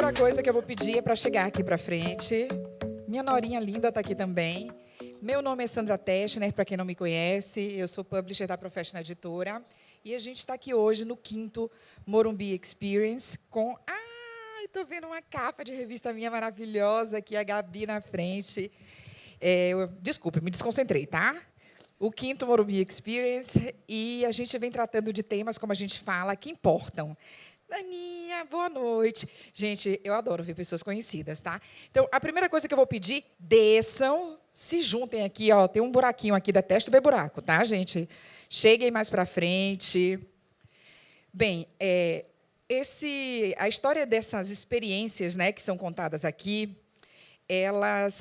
primeira coisa que eu vou pedir é para chegar aqui para frente. Minha norinha linda está aqui também. Meu nome é Sandra Teschner, para quem não me conhece, eu sou publisher da Professional Editora. E a gente está aqui hoje no 5º Morumbi Experience com... estou vendo uma capa de revista minha maravilhosa aqui, a Gabi na frente. Desculpe, me desconcentrei, tá? O 5º Morumbi Experience, e a gente vem tratando de temas, como a gente fala, que importam. Daninha, boa noite. Gente, eu adoro ver pessoas conhecidas, tá? Então, a primeira coisa que eu vou pedir, desçam, se juntem aqui, ó, tem um buraquinho aqui, detesto ver buraco, tá, gente? Cheguem mais para frente. Bem, a história dessas experiências, né, que são contadas aqui,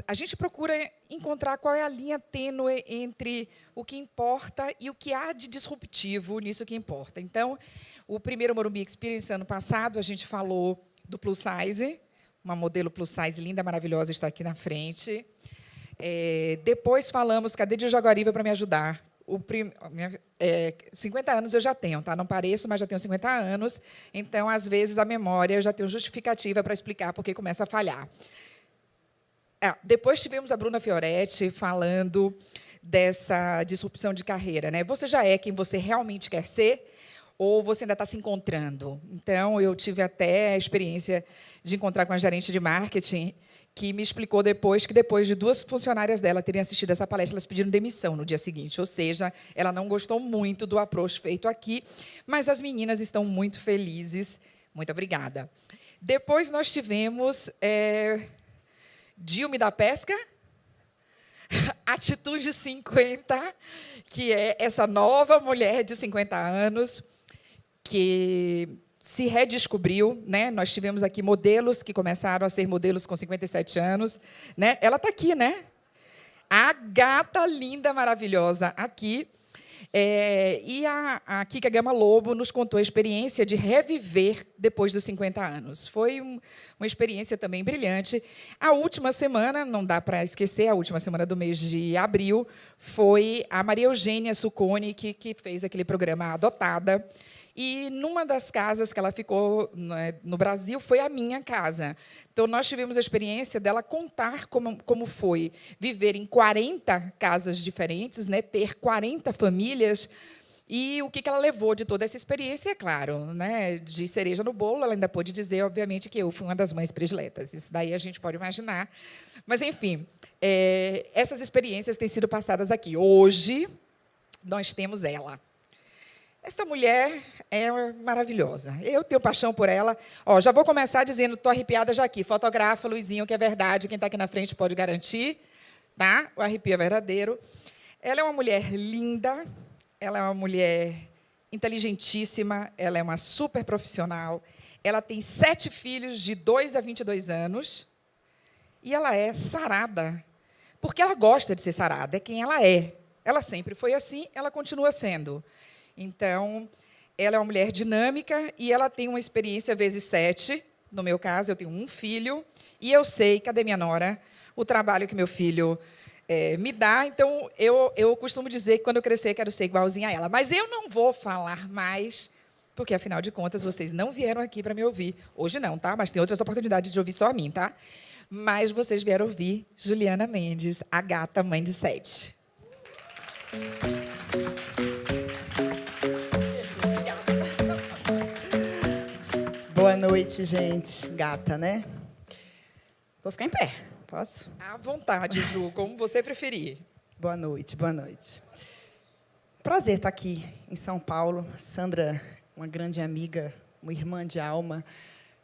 a gente procura encontrar qual é a linha tênue entre o que importa e o que há de disruptivo nisso que importa. Então, o primeiro Morumbi Experience, ano passado, a gente falou do plus size, uma modelo plus size linda, maravilhosa, está aqui na frente. Depois falamos, cadê de Jaguaribe para me ajudar? 50 anos eu já tenho, tá? Não pareço, mas já tenho 50 anos. Então, às vezes, a memória eu já tenho justificativa para explicar por que começa a falhar. Depois tivemos a Bruna Fioretti falando dessa disrupção de carreira, né? Você já é quem você realmente quer ser ou você ainda está se encontrando? Então, eu tive até a experiência de encontrar com a gerente de marketing, que me explicou depois que, depois de 2 funcionárias dela terem assistido essa palestra, elas pediram demissão no dia seguinte. Ou seja, ela não gostou muito do approach feito aqui, mas as meninas estão muito felizes. Muito obrigada. Depois, nós tivemos... Dilme da Pesca, Atitude 50, que é essa nova mulher de 50 anos que se redescobriu, né? Nós tivemos aqui modelos que começaram a ser modelos com 57 anos, né? Ela está aqui, né? A gata linda, maravilhosa aqui. E a Kika Gama Lobo nos contou a experiência de reviver depois dos 50 anos. Foi uma experiência também brilhante. A última semana, não dá para esquecer, a última semana do mês de abril, foi a Maria Eugênia Succoni, que fez aquele programa Adotada. E, numa das casas que ela ficou no Brasil, foi a minha casa. Então, nós tivemos a experiência dela contar como foi viver em 40 casas diferentes, né, ter 40 famílias, e o que ela levou de toda essa experiência, é claro, né, de cereja no bolo, ela ainda pôde dizer, obviamente, que eu fui uma das mães prediletas. Isso daí a gente pode imaginar. Mas, enfim, essas experiências têm sido passadas aqui. Hoje, nós temos ela. Esta mulher é maravilhosa. Eu tenho paixão por ela. Já vou começar dizendo, estou arrepiada já aqui. Fotografa, Luizinho, que é verdade. Quem está aqui na frente pode garantir. Tá? O arrepio é verdadeiro. Ela é uma mulher linda. Ela é uma mulher inteligentíssima. Ela é uma super profissional. Ela tem 7 filhos de 2 a 22 anos. E ela é sarada. Porque ela gosta de ser sarada. É quem ela é. Ela sempre foi assim, ela continua sendo. Então, ela é uma mulher dinâmica e ela tem uma experiência vezes 7. No meu caso, eu tenho um filho e eu sei, cadê minha nora, o trabalho que meu filho me dá. Então, eu costumo dizer que, quando eu crescer, quero ser igualzinha a ela. Mas eu não vou falar mais, porque, afinal de contas, vocês não vieram aqui para me ouvir. Hoje não, tá? Mas tem outras oportunidades de ouvir só a mim, tá? Mas vocês vieram ouvir Juliana Mendes, a gata mãe de 7. Boa noite, gente. Gata, né? Vou ficar em pé. Posso? À vontade, Ju, como você preferir. Boa noite, boa noite. Prazer estar aqui em São Paulo. Sandra, uma grande amiga, uma irmã de alma,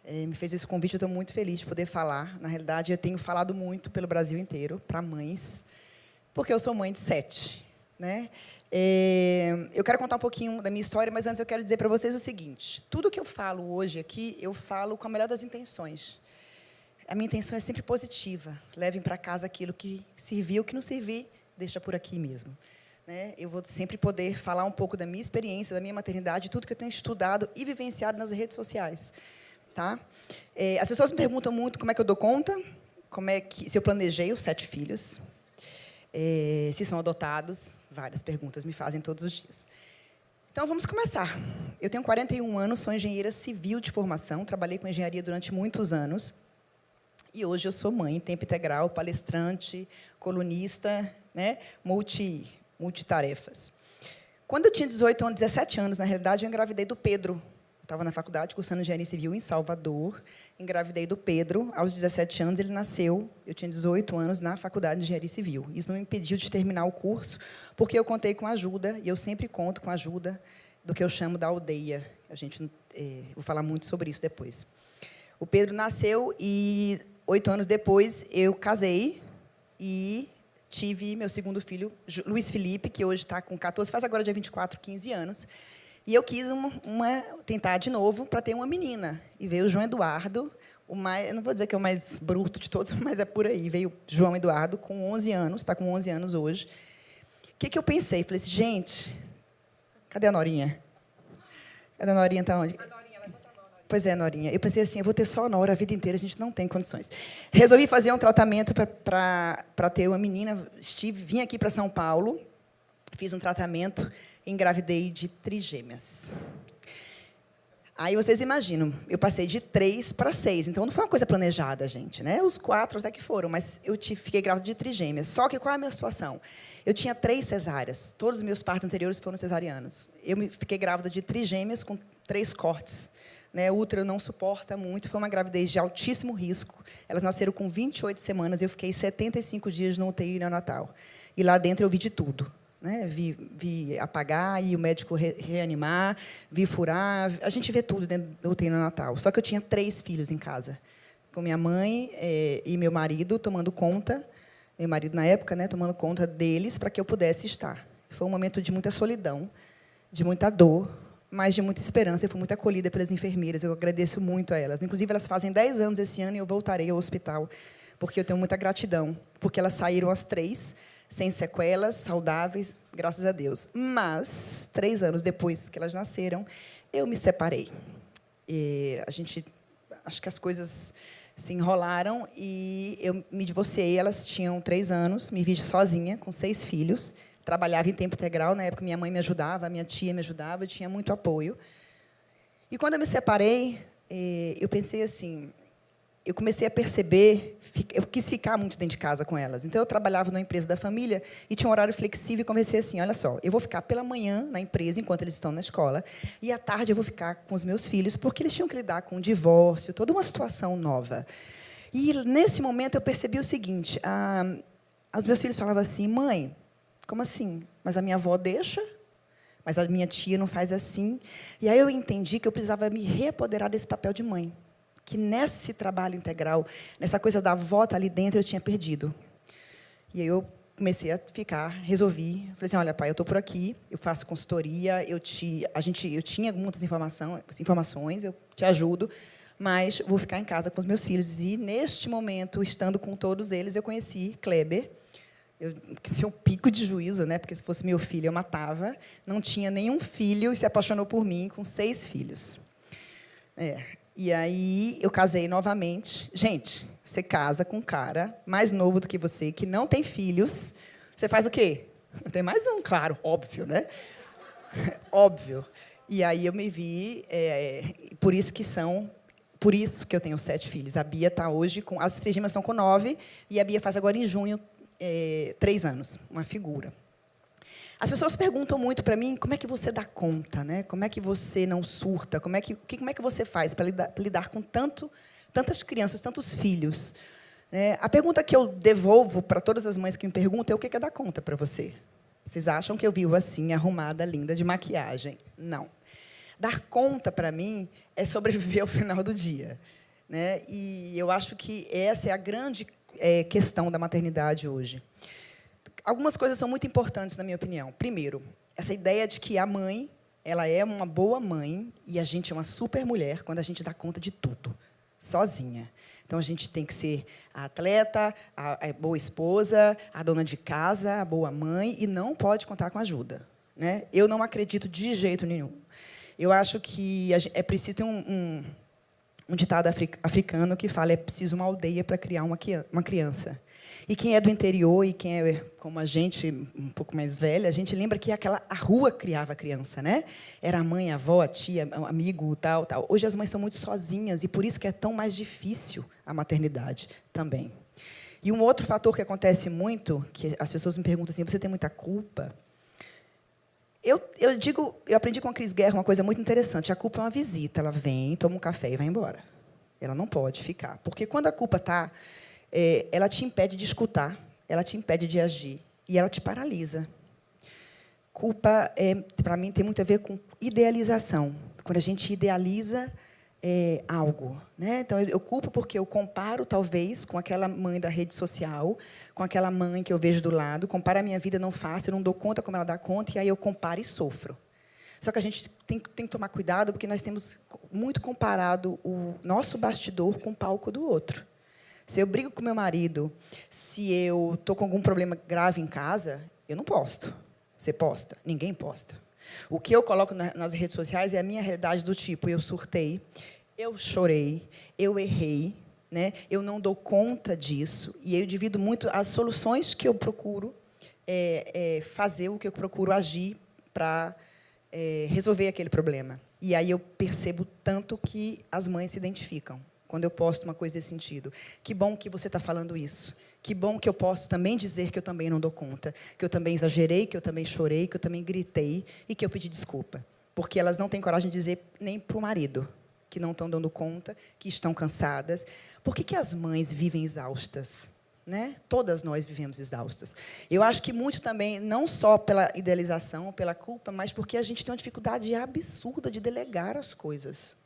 me fez esse convite. Eu estou muito feliz de poder falar. Na realidade, eu tenho falado muito pelo Brasil inteiro, para mães, porque eu sou mãe de 7, né? Eu quero contar um pouquinho da minha história, mas antes eu quero dizer para vocês o seguinte: tudo que eu falo hoje aqui, eu falo com a melhor das intenções. A minha intenção é sempre positiva. Levem para casa aquilo que serviu, o que não servir, deixa por aqui mesmo. Né? Eu vou sempre poder falar um pouco da minha experiência, da minha maternidade, tudo que eu tenho estudado e vivenciado nas redes sociais. Tá? As pessoas me perguntam muito como é que eu dou conta, se eu planejei os 7 filhos. Se são adotados, várias perguntas me fazem todos os dias. Então, vamos começar. Eu tenho 41 anos, sou engenheira civil de formação, trabalhei com engenharia durante muitos anos. E hoje eu sou mãe, em tempo integral, palestrante, colunista, né, multitarefas. Quando eu tinha 18 anos, 17 anos, na realidade, eu engravidei do Pedro. Eu estava na faculdade, cursando engenharia civil em Salvador. Engravidei do Pedro. Aos 17 anos, ele nasceu. Eu tinha 18 anos na faculdade de engenharia civil. Isso não me impediu de terminar o curso, porque eu contei com ajuda, e eu sempre conto com a ajuda do que eu chamo da aldeia. Vou falar muito sobre isso depois. O Pedro nasceu e 8 anos depois eu casei e tive meu segundo filho, Luiz Felipe, que hoje está com 14, faz agora dia 24, 15 anos. E eu quis tentar de novo para ter uma menina. E veio o João Eduardo, eu não vou dizer que é o mais bruto de todos, mas é por aí. Veio João Eduardo com 11 anos, está com 11 anos hoje. O que eu pensei? Falei assim, gente, cadê a Norinha? Cadê a Norinha? Está onde? A Norinha, levanta a mão, Norinha. Pois é, Norinha. Eu pensei assim, eu vou ter só a Nora a vida inteira, a gente não tem condições. Resolvi fazer um tratamento para ter uma menina. Vim aqui para São Paulo, fiz um tratamento, engravidei de trigêmeas. Aí vocês imaginam, eu passei de 3 para 6, então não foi uma coisa planejada, gente, né? Os 4 até que foram, mas fiquei grávida de trigêmeas. Só que qual é a minha situação? Eu tinha 3 cesáreas, todos os meus partos anteriores foram cesarianas. Fiquei grávida de trigêmeas com 3 cortes. Né? O útero não suporta muito, foi uma gravidez de altíssimo risco. Elas nasceram com 28 semanas, eu fiquei 75 dias no UTI neonatal. E lá dentro eu vi de tudo. Né? Vi apagar e o médico reanimar, vi furar. A gente vê tudo dentro do UTI neonatal. Só que eu tinha 3 filhos em casa, com minha mãe e meu marido tomando conta, meu marido na época, né, tomando conta deles para que eu pudesse estar. Foi um momento de muita solidão, de muita dor, mas de muita esperança. Eu fui muito acolhida pelas enfermeiras, eu agradeço muito a elas. Inclusive, elas fazem 10 anos esse ano e eu voltarei ao hospital, porque eu tenho muita gratidão, porque elas saíram as 3, sem sequelas, saudáveis, graças a Deus. Mas, 3 anos depois que elas nasceram, eu me separei. Acho que as coisas se enrolaram e eu me divorciei. Elas tinham 3 anos, me vi sozinha, com 6 filhos. Trabalhava em tempo integral. Na época, minha mãe me ajudava, a minha tia me ajudava, eu tinha muito apoio. E, quando eu me separei, eu pensei assim, eu comecei a perceber, eu quis ficar muito dentro de casa com elas. Então, eu trabalhava numa empresa da família e tinha um horário flexível e comecei assim, olha só, eu vou ficar pela manhã na empresa, enquanto eles estão na escola, e à tarde eu vou ficar com os meus filhos, porque eles tinham que lidar com o divórcio, toda uma situação nova. E, nesse momento, eu percebi o seguinte, os meus filhos falavam assim, mãe, como assim? Mas a minha avó deixa? Mas a minha tia não faz assim? E aí eu entendi que eu precisava me reapoderar desse papel de mãe, que nesse trabalho integral, nessa coisa da avó estar ali dentro, eu tinha perdido. E aí eu comecei a resolvi, falei assim, olha, pai, eu estou por aqui, eu faço consultoria, eu tinha muitas informações, eu te ajudo, mas vou ficar em casa com os meus filhos. E, neste momento, estando com todos eles, eu conheci Kleber. Eu tinha um pico de juízo, né? Porque, se fosse meu filho, eu matava. Não tinha nenhum filho e se apaixonou por mim com 6 filhos. E aí, eu casei novamente. Gente, você casa com um cara mais novo do que você, que não tem filhos. Você faz o quê? Tem mais um, claro, óbvio, né? Óbvio. E aí eu me vi... por isso que eu tenho 7 filhos. A Bia está hoje com... As trigêmeas estão com 9, e a Bia faz agora, em junho, 3 anos. Uma figura. As pessoas perguntam muito para mim, como é que você dá conta, né? Como é que você não surta? Como é que você faz para lidar com tantas crianças, tantos filhos? A pergunta que eu devolvo para todas as mães que me perguntam é, o que é dar conta para você? Vocês acham que eu vivo assim, arrumada, linda, de maquiagem? Não. Dar conta, para mim, é sobreviver ao final do dia. Né? E eu acho que essa é a grande questão da maternidade hoje. Algumas coisas são muito importantes, na minha opinião. Primeiro, essa ideia de que a mãe, ela é uma boa mãe e a gente é uma super mulher quando a gente dá conta de tudo, sozinha. Então, a gente tem que ser a atleta, a boa esposa, a dona de casa, a boa mãe, e não pode contar com ajuda. Né? Eu não acredito de jeito nenhum. Eu acho que é preciso ter um ditado africano que fala, é preciso uma aldeia para criar uma criança. E quem é do interior e quem é como a gente, um pouco mais velha, a gente lembra que a rua criava a criança, né? Era a mãe, a avó, a tia, o amigo, tal, tal. Hoje as mães são muito sozinhas e por isso que é tão mais difícil a maternidade também. E um outro fator que acontece muito, que as pessoas me perguntam assim, você tem muita culpa? Eu aprendi com a Cris Guerra uma coisa muito interessante. A culpa é uma visita. Ela vem, toma um café e vai embora. Ela não pode ficar. Porque quando a culpa está, ela te impede de escutar, ela te impede de agir e ela te paralisa. Culpa, para mim, tem muito a ver com idealização. Quando a gente idealiza algo, né? Então, eu culpo porque eu comparo, talvez, com aquela mãe da rede social, com aquela mãe que eu vejo do lado, comparo a minha vida, não faço, eu não dou conta como ela dá conta, e aí eu comparo e sofro. Só que a gente tem que tomar cuidado, porque nós temos muito comparado o nosso bastidor com o palco do outro. Se eu brigo com meu marido, se eu estou com algum problema grave em casa, eu não posto. Você posta? Ninguém posta. O que eu coloco nas redes sociais é a minha realidade do tipo, eu surtei, eu chorei, eu errei, né? Eu não dou conta disso, e eu divido muito as soluções que eu procuro fazer, o que eu procuro agir para resolver aquele problema. E aí eu percebo tanto que as mães se identificam quando eu posto uma coisa desse sentido. Que bom que você está falando isso. Que bom que eu posso também dizer que eu também não dou conta, que eu também exagerei, que eu também chorei, que eu também gritei e que eu pedi desculpa. Porque elas não têm coragem de dizer nem para o marido que não estão dando conta, que estão cansadas. Por que as mães vivem exaustas? Né? Todas nós vivemos exaustas. Eu acho que muito também, não só pela idealização, pela culpa, mas porque a gente tem uma dificuldade absurda de delegar as coisas.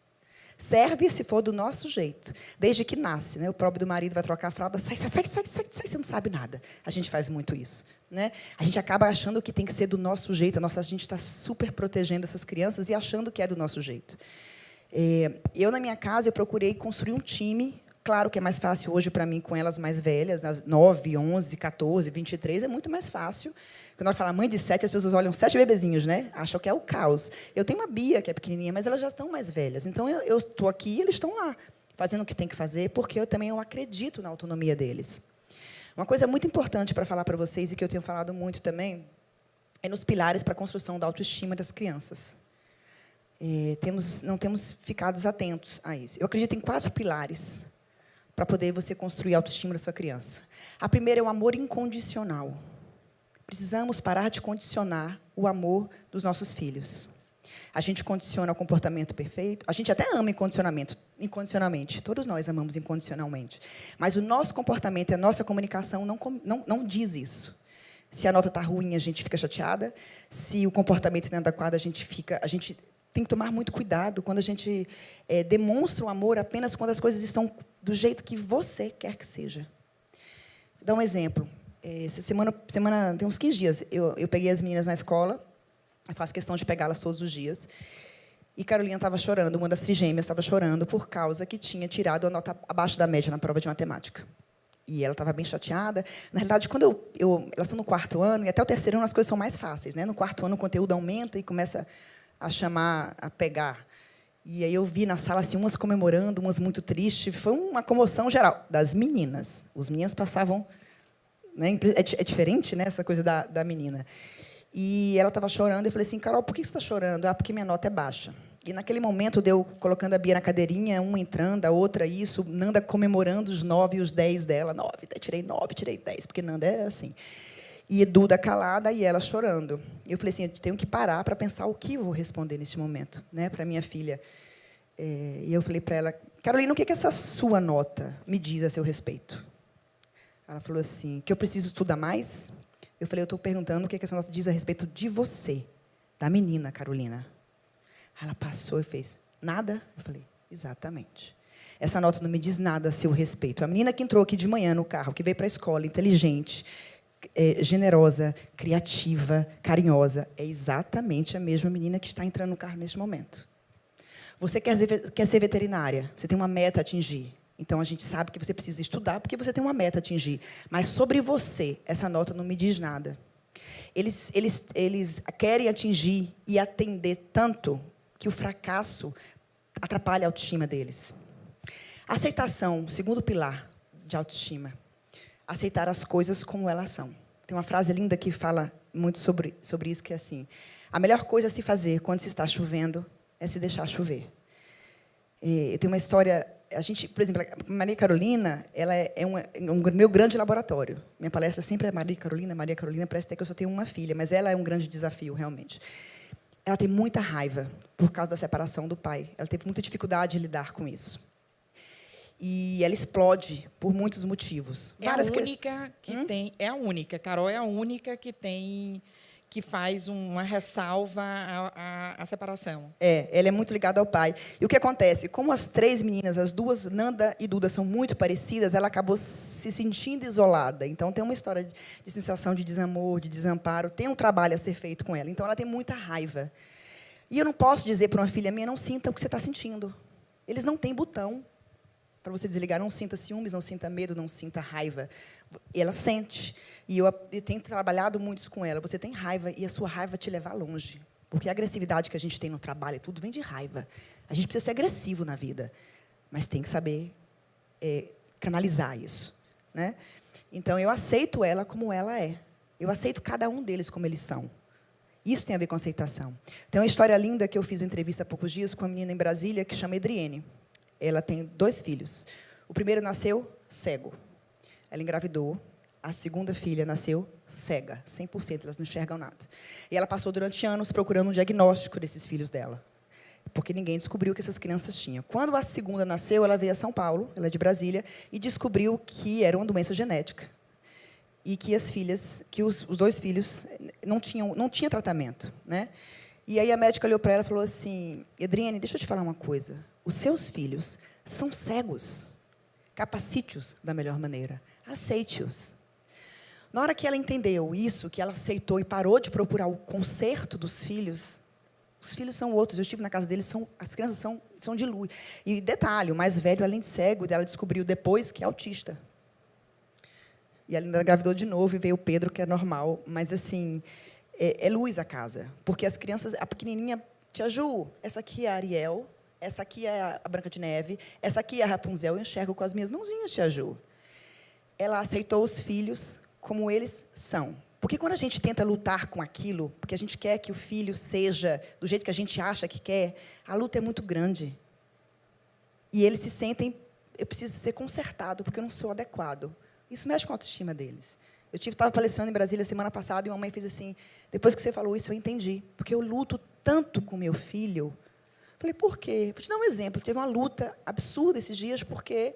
Serve se for do nosso jeito. Desde que nasce, né? O próprio do marido vai trocar a fralda, sai, você não sabe nada. A gente faz muito isso. Né? A gente acaba achando que tem que ser do nosso jeito. A gente está super protegendo essas crianças e achando que é do nosso jeito. Eu, na minha casa, eu procurei construir um time. Claro que é mais fácil hoje para mim com elas mais velhas, nas 9, 11, 14, 23, é muito mais fácil. Quando nós falamos mãe de 7, as pessoas olham 7 bebezinhos, né? Acham que é o caos. Eu tenho uma Bia, que é pequenininha, mas elas já estão mais velhas. Então, eu estou aqui e eles estão lá, fazendo o que tem que fazer, porque eu acredito na autonomia deles. Uma coisa muito importante para falar para vocês, e que eu tenho falado muito também, é nos pilares para a construção da autoestima das crianças. Não temos ficado atentos a isso. Eu acredito em 4 pilares para poder você construir a autoestima da sua criança. A primeira é o amor incondicional. Precisamos parar de condicionar o amor dos nossos filhos. A gente condiciona o comportamento perfeito. A gente até ama incondicionalmente. Todos nós amamos incondicionalmente. Mas o nosso comportamento e a nossa comunicação não diz isso. Se a nota está ruim, a gente fica chateada. Se o comportamento não é adequado, a gente tem que tomar muito cuidado quando a gente demonstra o amor apenas quando as coisas estão do jeito que você quer que seja. Vou dar um exemplo. Essa semana, tem uns 15 dias, eu peguei as meninas na escola, eu faço questão de pegá-las todos os dias, e Carolina estava chorando, uma das trigêmeas estava chorando por causa que tinha tirado a nota abaixo da média na prova de matemática. E ela estava bem chateada. Na realidade, quando elas estão no 4º ano, e até o 3º ano as coisas são mais fáceis. Né? No 4º ano o conteúdo aumenta e começa a chamar, a pegar. E aí eu vi na sala assim, umas comemorando, umas muito tristes. Foi uma comoção geral das meninas. Os meninos passavam... Né? É diferente, né, essa coisa da menina. E ela estava chorando. Eu falei assim, Carol, por que você está chorando? Porque minha nota é baixa. E, naquele momento, eu colocando a Bia na cadeirinha, uma entrando, a outra isso, Nanda comemorando os 9 e os 10 dela. 9, tirei 9, tirei 10, porque Nanda é assim. E Duda calada e ela chorando. E eu falei assim, eu tenho que parar para pensar o que eu vou responder nesse momento, né, para minha filha. E eu falei para ela, Carolina, o que essa sua nota me diz a seu respeito? Ela falou assim, que eu preciso estudar mais? Eu falei, eu estou perguntando o que essa nota diz a respeito de você, da menina, Carolina. Ela passou e fez, nada? Eu falei, exatamente. Essa nota não me diz nada a seu respeito. A menina que entrou aqui de manhã no carro, que veio para a escola, inteligente, generosa, criativa, carinhosa, é exatamente a mesma menina que está entrando no carro neste momento. Você quer ser veterinária, você tem uma meta a atingir. Então, a gente sabe que você precisa estudar porque você tem uma meta a atingir. Mas, sobre você, essa nota não me diz nada. Eles querem atingir e atender tanto que o fracasso atrapalha a autoestima deles. Aceitação, segundo pilar de autoestima. aceitar as coisas como elas são. Tem uma frase linda que fala muito sobre isso, que é assim: a melhor coisa a se fazer quando se está chovendo é se deixar chover. Eu tenho uma história... A gente, por exemplo, a Maria Carolina, ela é um meu grande laboratório. Minha palestra sempre é Maria Carolina, parece até que eu só tenho uma filha, mas ela é um grande desafio, realmente. Ela tem muita raiva por causa da separação do pai. Ela teve muita dificuldade de lidar com isso. E ela explode por muitos motivos. É a única que tem... É a única, Carol é a única que tem... que faz uma ressalva à separação. Ela é muito ligada ao pai. E o que acontece? Como as 3 meninas, as 2, Nanda e Duda, são muito parecidas, ela acabou se sentindo isolada. Então, tem uma história de sensação de desamor, de desamparo. Tem um trabalho a ser feito com ela. Então, ela tem muita raiva. E eu não posso dizer para uma filha minha, não sinta o que você está sentindo. Eles não têm botão para você desligar. Não sinta ciúmes, não sinta medo, não sinta raiva. Ela sente. E eu tenho trabalhado muito isso com ela. Você tem raiva e a sua raiva te levar longe. Porque a agressividade que a gente tem no trabalho, tudo vem de raiva. A gente precisa ser agressivo na vida. Mas tem que saber canalizar isso. Né? Então, eu aceito ela como ela é. Eu aceito cada um deles como eles são. Isso tem a ver com aceitação. Tem uma história linda que eu fiz uma entrevista há poucos dias com uma menina em Brasília que chama Edriene. Ela tem 2 filhos. O primeiro nasceu cego. Ela engravidou. A segunda filha nasceu cega, 100%, elas não enxergam nada. E ela passou durante anos procurando um diagnóstico desses filhos dela, porque ninguém descobriu o que essas crianças tinham. Quando a segunda nasceu, ela veio a São Paulo, ela é de Brasília, e descobriu que era uma doença genética. E que os 2 filhos não tinha tratamento. Né? E aí a médica olhou para ela e falou assim: Edriene, deixa eu te falar uma coisa. Os seus filhos são cegos. Capacite-os da melhor maneira. Aceite-os. Na hora que ela entendeu isso, que ela aceitou e parou de procurar o conserto dos filhos, os filhos são outros. Eu estive na casa deles, as crianças são de luz. E detalhe, o mais velho, além de cego, ela descobriu depois que é autista. E ela ainda engravidou de novo e veio o Pedro, que é normal. Mas, assim, é luz a casa. Porque as crianças, a pequenininha, Tia Ju, essa aqui é a Ariel, essa aqui é a Branca de Neve, essa aqui é a Rapunzel, eu enxergo com as minhas mãozinhas, Tia Ju. Ela aceitou os filhos como eles são. Porque quando a gente tenta lutar com aquilo, porque a gente quer que o filho seja do jeito que a gente acha que quer, a luta é muito grande. E eles se sentem, eu preciso ser consertado, porque eu não sou adequado. Isso mexe com a autoestima deles. Eu estava palestrando em Brasília semana passada e uma mãe fez assim: depois que você falou isso, eu entendi. Porque eu luto tanto com meu filho. Falei, por quê? Vou te dar um exemplo. Teve uma luta absurda esses dias, porque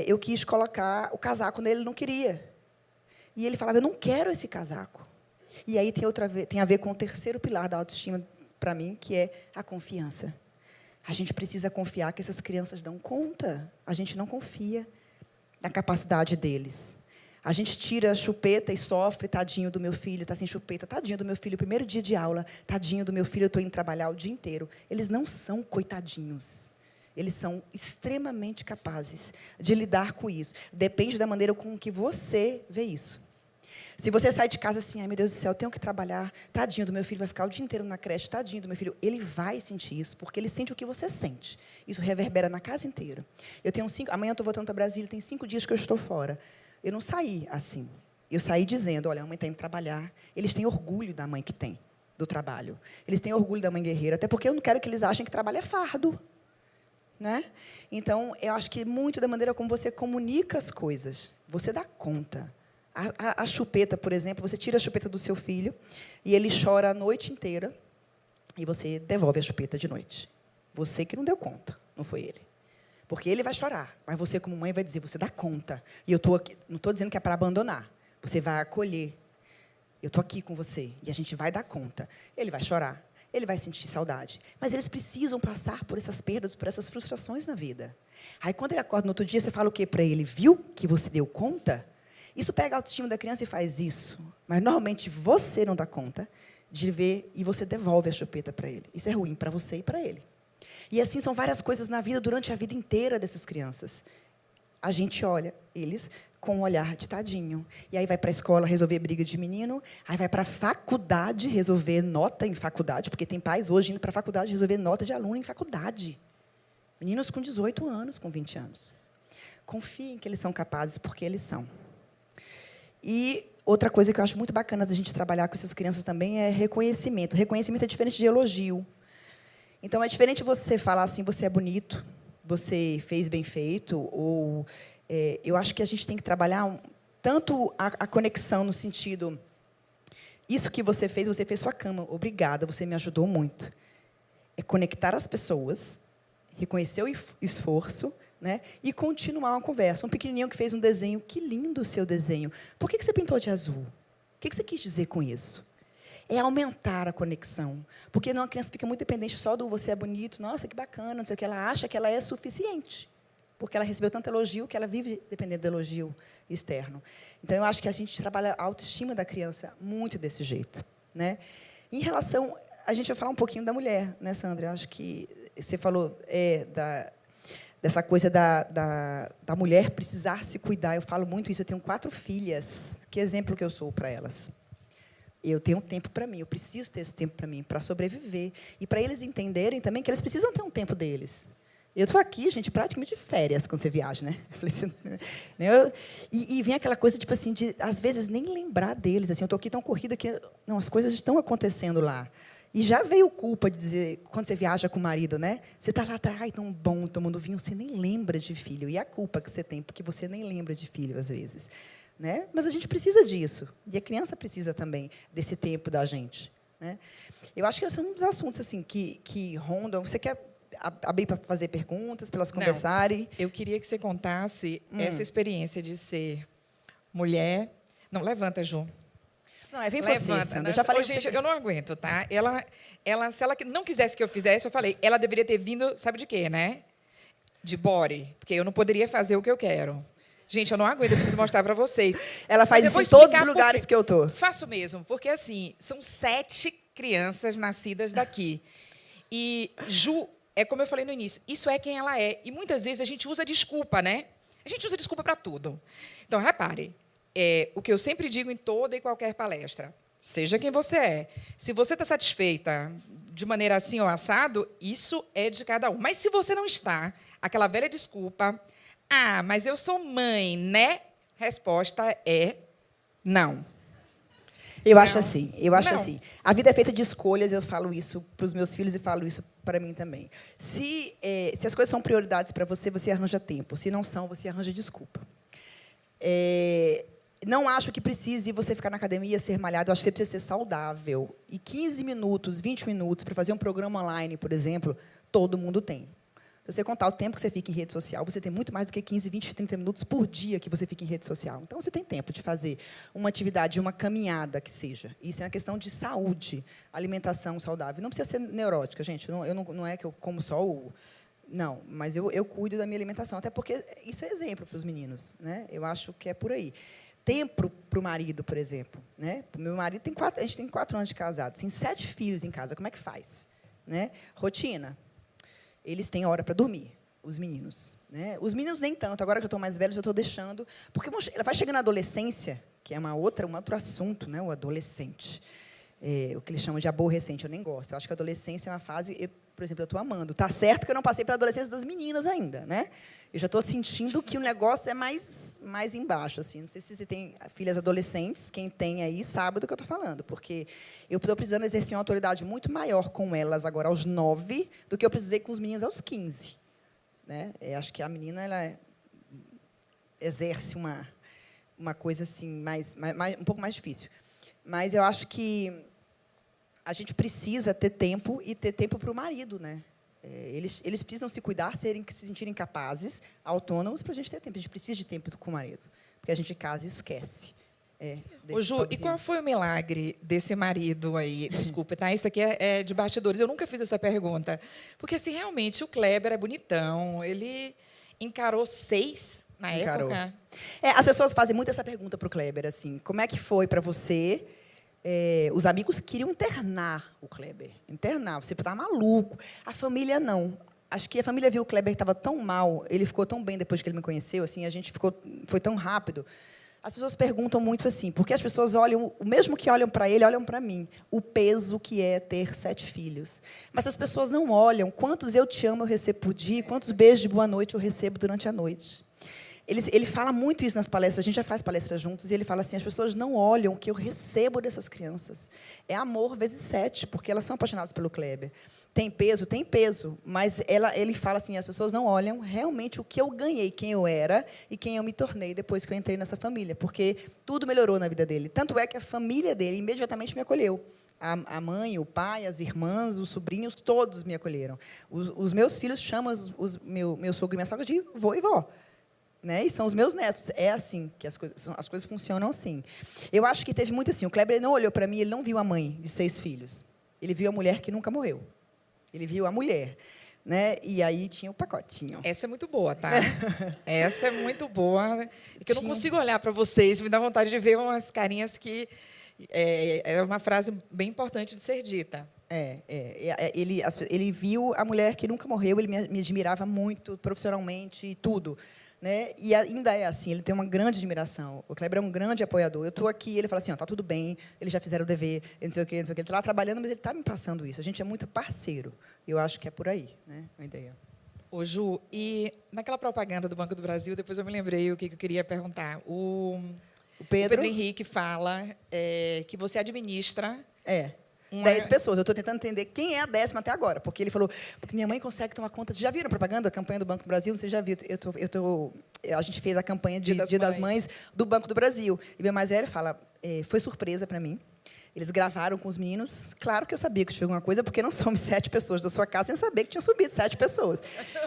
eu quis colocar o casaco nele, ele não queria. E ele falava, eu não quero esse casaco. E aí tem a ver com o terceiro pilar da autoestima, para mim, que é a confiança. A gente precisa confiar que essas crianças dão conta. A gente não confia na capacidade deles. A gente tira a chupeta e sofre, tadinho do meu filho, está sem chupeta, tadinho do meu filho, primeiro dia de aula, tadinho do meu filho, eu estou indo trabalhar o dia inteiro. Eles não são coitadinhos. Eles são extremamente capazes de lidar com isso. Depende da maneira com que você vê isso. Se você sai de casa assim, ai, meu Deus do céu, eu tenho que trabalhar, tadinho do meu filho, vai ficar o dia inteiro na creche, tadinho do meu filho, ele vai sentir isso, porque ele sente o que você sente. Isso reverbera na casa inteira. Amanhã eu estou voltando para Brasília, tem 5 dias que eu estou fora. Eu não saí assim. Eu saí dizendo, olha, a mãe está indo trabalhar. Eles têm orgulho da mãe que tem, do trabalho. Eles têm orgulho da mãe guerreira, até porque eu não quero que eles achem que trabalho é fardo. Né? Então, eu acho que muito da maneira como você comunica as coisas, você dá conta. A chupeta, por exemplo, você tira a chupeta do seu filho e ele chora a noite inteira e você devolve a chupeta de noite. Você que não deu conta, não foi ele. Porque ele vai chorar, mas você, como mãe, vai dizer, você dá conta. E eu não estou dizendo que é para abandonar. Você vai acolher. Eu estou aqui com você e a gente vai dar conta. Ele vai chorar, ele vai sentir saudade. Mas eles precisam passar por essas perdas, por essas frustrações na vida. Aí, quando ele acorda no outro dia, você fala o quê para ele? Viu que você deu conta? Isso pega a autoestima da criança e faz isso. Mas, normalmente, você não dá conta de ver e você devolve a chupeta para ele. Isso é ruim para você e para ele. E assim são várias coisas na vida, durante a vida inteira dessas crianças. A gente olha eles com um olhar de tadinho. E aí vai para a escola resolver briga de menino, aí vai para a faculdade resolver nota em faculdade, porque tem pais hoje indo para a faculdade resolver nota de aluno em faculdade. Meninos com 18 anos, com 20 anos. Confiem que eles são capazes, porque eles são. E outra coisa que eu acho muito bacana da gente trabalhar com essas crianças também é reconhecimento. Reconhecimento é diferente de elogio. Então, é diferente você falar assim, você é bonito, você fez bem feito, ou... eu acho que a gente tem que trabalhar tanto a conexão no sentido, isso que você fez sua cama, obrigada, você me ajudou muito. É conectar as pessoas, reconhecer o esforço, né, e continuar uma conversa. Um pequenininho que fez um desenho, que lindo o seu desenho. Por que você pintou de azul? O que você quis dizer com isso? É aumentar a conexão. Porque uma criança fica muito dependente só do você é bonito, nossa, que bacana, não sei o que, ela acha que ela é suficiente. Porque ela recebeu tanto elogio que ela vive dependendo do elogio externo. Então, eu acho que a gente trabalha a autoestima da criança muito desse jeito, né? Em relação... A gente vai falar um pouquinho da mulher, né, Sandra? Eu acho que você falou dessa coisa da mulher precisar se cuidar. Eu falo muito isso. Eu tenho 4 filhas. Que exemplo que eu sou para elas? Eu tenho um tempo para mim. Eu preciso ter esse tempo para mim, para sobreviver. E para eles entenderem também que eles precisam ter um tempo deles. Eu estou aqui, gente, praticamente de férias quando você viaja, né? Eu falei assim, né? E vem aquela coisa, tipo assim, de, às vezes, nem lembrar deles. Assim, eu estou aqui tão corrida que não, as coisas estão acontecendo lá. E já veio culpa de dizer, quando você viaja com o marido, né? Você está lá, ai, tão bom, tomando vinho, você nem lembra de filho. E a culpa que você tem, porque você nem lembra de filho, às vezes. Né? Mas a gente precisa disso. E a criança precisa também desse tempo da gente. Né? Eu acho que esse é um dos assuntos assim, que rondam. Você quer abrir para fazer perguntas, para elas conversarem? Não, eu queria que você contasse essa experiência de ser mulher... Não, levanta, Ju. Não, vem você, Sandra. Eu já falei. Gente, eu não aguento, tá? Se ela não quisesse que eu fizesse, eu falei, ela deveria ter vindo, sabe de quê, né? De body, porque eu não poderia fazer o que eu quero. Gente, eu não aguento, eu preciso mostrar para vocês. Ela faz isso em todos os lugares que eu tô. Faço mesmo, porque assim, são 7 crianças nascidas daqui. E Ju, é como eu falei no início, isso é quem ela é. E muitas vezes a gente usa desculpa, né? A gente usa desculpa para tudo. Então, repare, o que eu sempre digo em toda e qualquer palestra, seja quem você é. Se você está satisfeita de maneira assim ou assado, isso é de cada um. Mas se você não está, aquela velha desculpa, mas eu sou mãe, né? Resposta é não. Eu acho assim. A vida é feita de escolhas, eu falo isso para os meus filhos e falo isso para mim também. Se as coisas são prioridades para você, você arranja tempo. Se não são, você arranja desculpa. Não acho que precise você ficar na academia, ser malhado. Eu acho que você precisa ser saudável. E 15 minutos, 20 minutos para fazer um programa online, por exemplo, todo mundo tem. Se você contar o tempo que você fica em rede social, você tem muito mais do que 15, 20, 30 minutos por dia que você fica em rede social. Então, você tem tempo de fazer uma atividade, uma caminhada que seja. Isso é uma questão de saúde, alimentação saudável. Não precisa ser neurótica, gente. Não é que eu como só o... Não, mas eu cuido da minha alimentação. Até porque isso é exemplo para os meninos. Né? Eu acho que é por aí. Tempo para o marido, por exemplo. Né? O meu marido tem 4... A gente tem 4 anos de casado. Tem 7 filhos em casa. Como é que faz? Né? Rotina. Eles têm hora para dormir, os meninos. Né? Os meninos nem tanto. Agora que eu estou mais velho, já estou deixando. Porque ela vai chegando na adolescência, que é um outro assunto, né? O adolescente. O que eles chamam de aborrecente, eu nem gosto. Eu acho que a adolescência é uma fase... por exemplo, eu estou amando. Está certo que eu não passei pela adolescência das meninas ainda. Né? Eu já estou sentindo que o negócio é mais embaixo. Assim. Não sei se você tem filhas adolescentes. Quem tem aí sabe do que eu estou falando. Porque eu estou precisando exercer uma autoridade muito maior com elas agora aos 9 do que eu precisei com os meninos aos 15. Né? Acho que a menina ela exerce uma coisa assim, um pouco mais difícil. Mas eu acho que a gente precisa ter tempo e ter tempo para o marido, né? Eles precisam se cuidar, se sentirem capazes, autônomos, para a gente ter tempo. A gente precisa de tempo com o marido, porque a gente casa e esquece. Ô, Ju, e qual foi o milagre desse marido aí? Desculpa, tá? Isso aqui é de bastidores. Eu nunca fiz essa pergunta. Porque, assim, realmente, o Kleber é bonitão. Ele encarou 6 na época. As pessoas fazem muito essa pergunta para o Kleber, assim, como é que foi para você... os amigos queriam internar o Kleber. Internar, você está maluco. A família, não. Acho que a família viu o Kleber que estava tão mal, ele ficou tão bem depois que ele me conheceu, assim, foi tão rápido. As pessoas perguntam muito assim, porque as pessoas olham, o mesmo que olham para ele, olham para mim, o peso que é ter 7 filhos. Mas as pessoas não olham quantos eu te amo eu recebo por dia, quantos beijos de boa noite eu recebo durante a noite. Ele fala muito isso nas palestras, a gente já faz palestras juntos, e ele fala assim, as pessoas não olham o que eu recebo dessas crianças. É amor vezes 7, porque elas são apaixonadas pelo Kleber. Tem peso, mas ele fala assim, as pessoas não olham realmente o que eu ganhei, quem eu era e quem eu me tornei depois que eu entrei nessa família, porque tudo melhorou na vida dele. Tanto é que a família dele imediatamente me acolheu. A mãe, o pai, as irmãs, os sobrinhos, todos me acolheram. Os meus filhos chamam meu sogro e minha sogra de vô e vó. Né? E são os meus netos. É assim que as coisas funcionam assim. Eu acho que teve muito assim. O Kleber não olhou para mim, ele não viu a mãe de 6 filhos. Ele viu a mulher que nunca morreu. Ele viu a mulher. Né? E aí tinha o pacotinho. Essa é muito boa, tá? Essa é muito boa. É que eu não consigo olhar para vocês, me dá vontade de ver umas carinhas que... É uma frase bem importante de ser dita. Ele viu a mulher que nunca morreu, ele me admirava muito profissionalmente e tudo. Né? E ainda é assim, ele tem uma grande admiração. O Kleber é um grande apoiador. Eu estou aqui, ele fala assim, está tudo bem, eles já fizeram o dever, não sei o quê, não sei o quê. Ele está lá trabalhando, mas ele está me passando isso. A gente é muito parceiro. Eu acho que é por aí, né? A ideia. Ô, Ju, e naquela propaganda do Banco do Brasil, depois eu me lembrei o que eu queria perguntar. O Pedro Henrique fala que você administra... 10 pessoas. Eu estou tentando entender quem é a 10ª até agora. Porque ele falou, porque minha mãe consegue tomar conta... Já viram a propaganda, a campanha do Banco do Brasil? Você já viu? A gente fez a campanha de Dia das Mães do Banco do Brasil. E meu mais velho fala, foi surpresa para mim. Eles gravaram com os meninos. Claro que eu sabia que tinha alguma coisa, porque não somos 7 pessoas da sua casa sem saber que tinham subido 7 pessoas.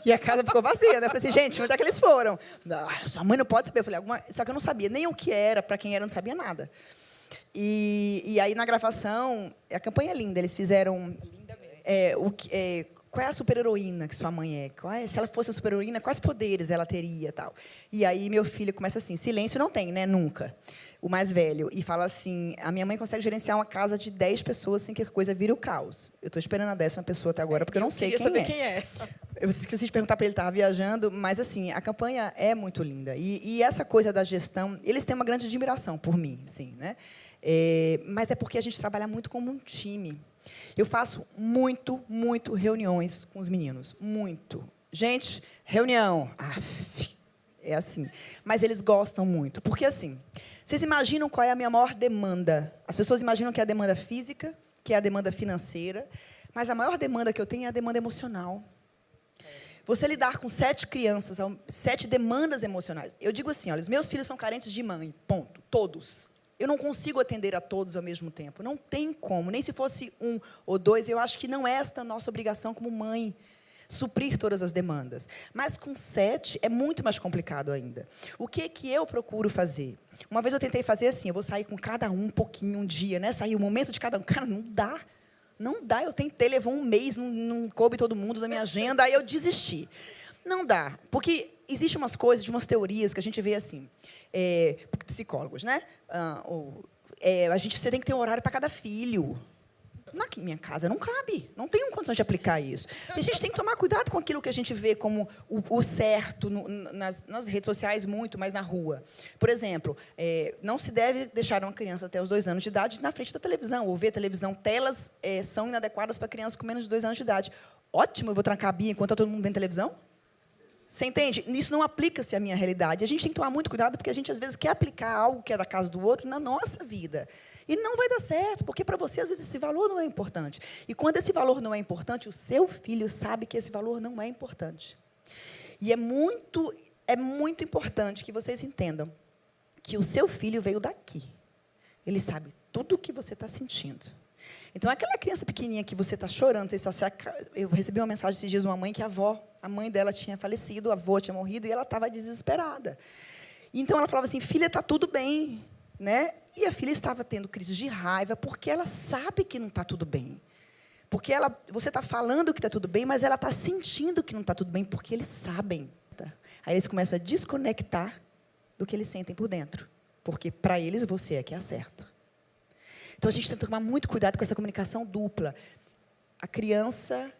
E a casa ficou vazia. Né? Eu falei assim, gente, onde é que eles foram? Não, sua mãe não pode saber. Eu falei, só que eu não sabia nem o que era, para quem era, eu não sabia nada. E aí, na gravação, a campanha é linda. Eles fizeram... qual é a super-heroína que sua mãe é? Se ela fosse a super-heroína, quais poderes ela teria? Tal. E aí, meu filho começa assim, silêncio não tem, né? Nunca. O mais velho. E fala assim, a minha mãe consegue gerenciar uma casa de 10 pessoas sem que a coisa vire o caos. Eu estou esperando a 10ª pessoa até agora, porque eu não sei quem é. Eu queria saber quem é. Eu esqueci de perguntar para ele, estava viajando, mas, assim, a campanha é muito linda. E essa coisa da gestão, eles têm uma grande admiração por mim, assim, né? Mas é porque a gente trabalha muito como um time. Eu faço muito reuniões com os meninos. Muito. Gente, reunião. É assim. Mas eles gostam muito. Porque, assim, vocês imaginam qual é a minha maior demanda? As pessoas imaginam que é a demanda física, que é a demanda financeira, mas a maior demanda que eu tenho é a demanda emocional. Você lidar com 7 crianças, 7 demandas emocionais. Eu digo assim, olha, os meus filhos são carentes de mãe, ponto. Todos. Eu não consigo atender a todos ao mesmo tempo. Não tem como. Nem se fosse 1 ou 2, eu acho que não é esta a nossa obrigação como mãe, suprir todas as demandas. Mas com 7 é muito mais complicado ainda. O que eu procuro fazer? Uma vez eu tentei fazer assim, eu vou sair com cada um pouquinho um dia, né? Sair o momento de cada um. Cara, não dá. Não dá. Eu tentei, levou um mês, não coube todo mundo na minha agenda, aí eu desisti. Não dá. Porque existem umas coisas, umas teorias que a gente vê assim, psicólogos, né? Você tem que ter um horário para cada filho. Na minha casa não cabe, não tenho condições de aplicar isso. E a gente tem que tomar cuidado com aquilo que a gente vê como o certo nas redes sociais muito, mas na rua. Por exemplo, não se deve deixar uma criança até os 2 anos de idade na frente da televisão, ou ver televisão. Telas são inadequadas para crianças com menos de 2 anos de idade. Ótimo, eu vou trancar a Bia enquanto está todo mundo vendo televisão? Você entende? Isso não aplica-se à minha realidade. A gente tem que tomar muito cuidado, porque a gente, às vezes, quer aplicar algo que é da casa do outro na nossa vida. E não vai dar certo, porque, para você, às vezes, esse valor não é importante. E, quando esse valor não é importante, o seu filho sabe que esse valor não é importante. E é muito importante que vocês entendam que o seu filho veio daqui. Ele sabe tudo o que você está sentindo. Então, aquela criança pequenininha que você está chorando, eu recebi uma mensagem esses dias de uma mãe que a mãe dela tinha falecido, a avó tinha morrido, e ela estava desesperada. Então, ela falava assim, filha, está tudo bem. Né? E a filha estava tendo crise de raiva, porque ela sabe que não está tudo bem. Porque você está falando que está tudo bem, mas ela está sentindo que não está tudo bem, porque eles sabem. Tá? Aí eles começam a desconectar do que eles sentem por dentro. Porque, para eles, você é que acerta. Então, a gente tem que tomar muito cuidado com essa comunicação dupla. A criança,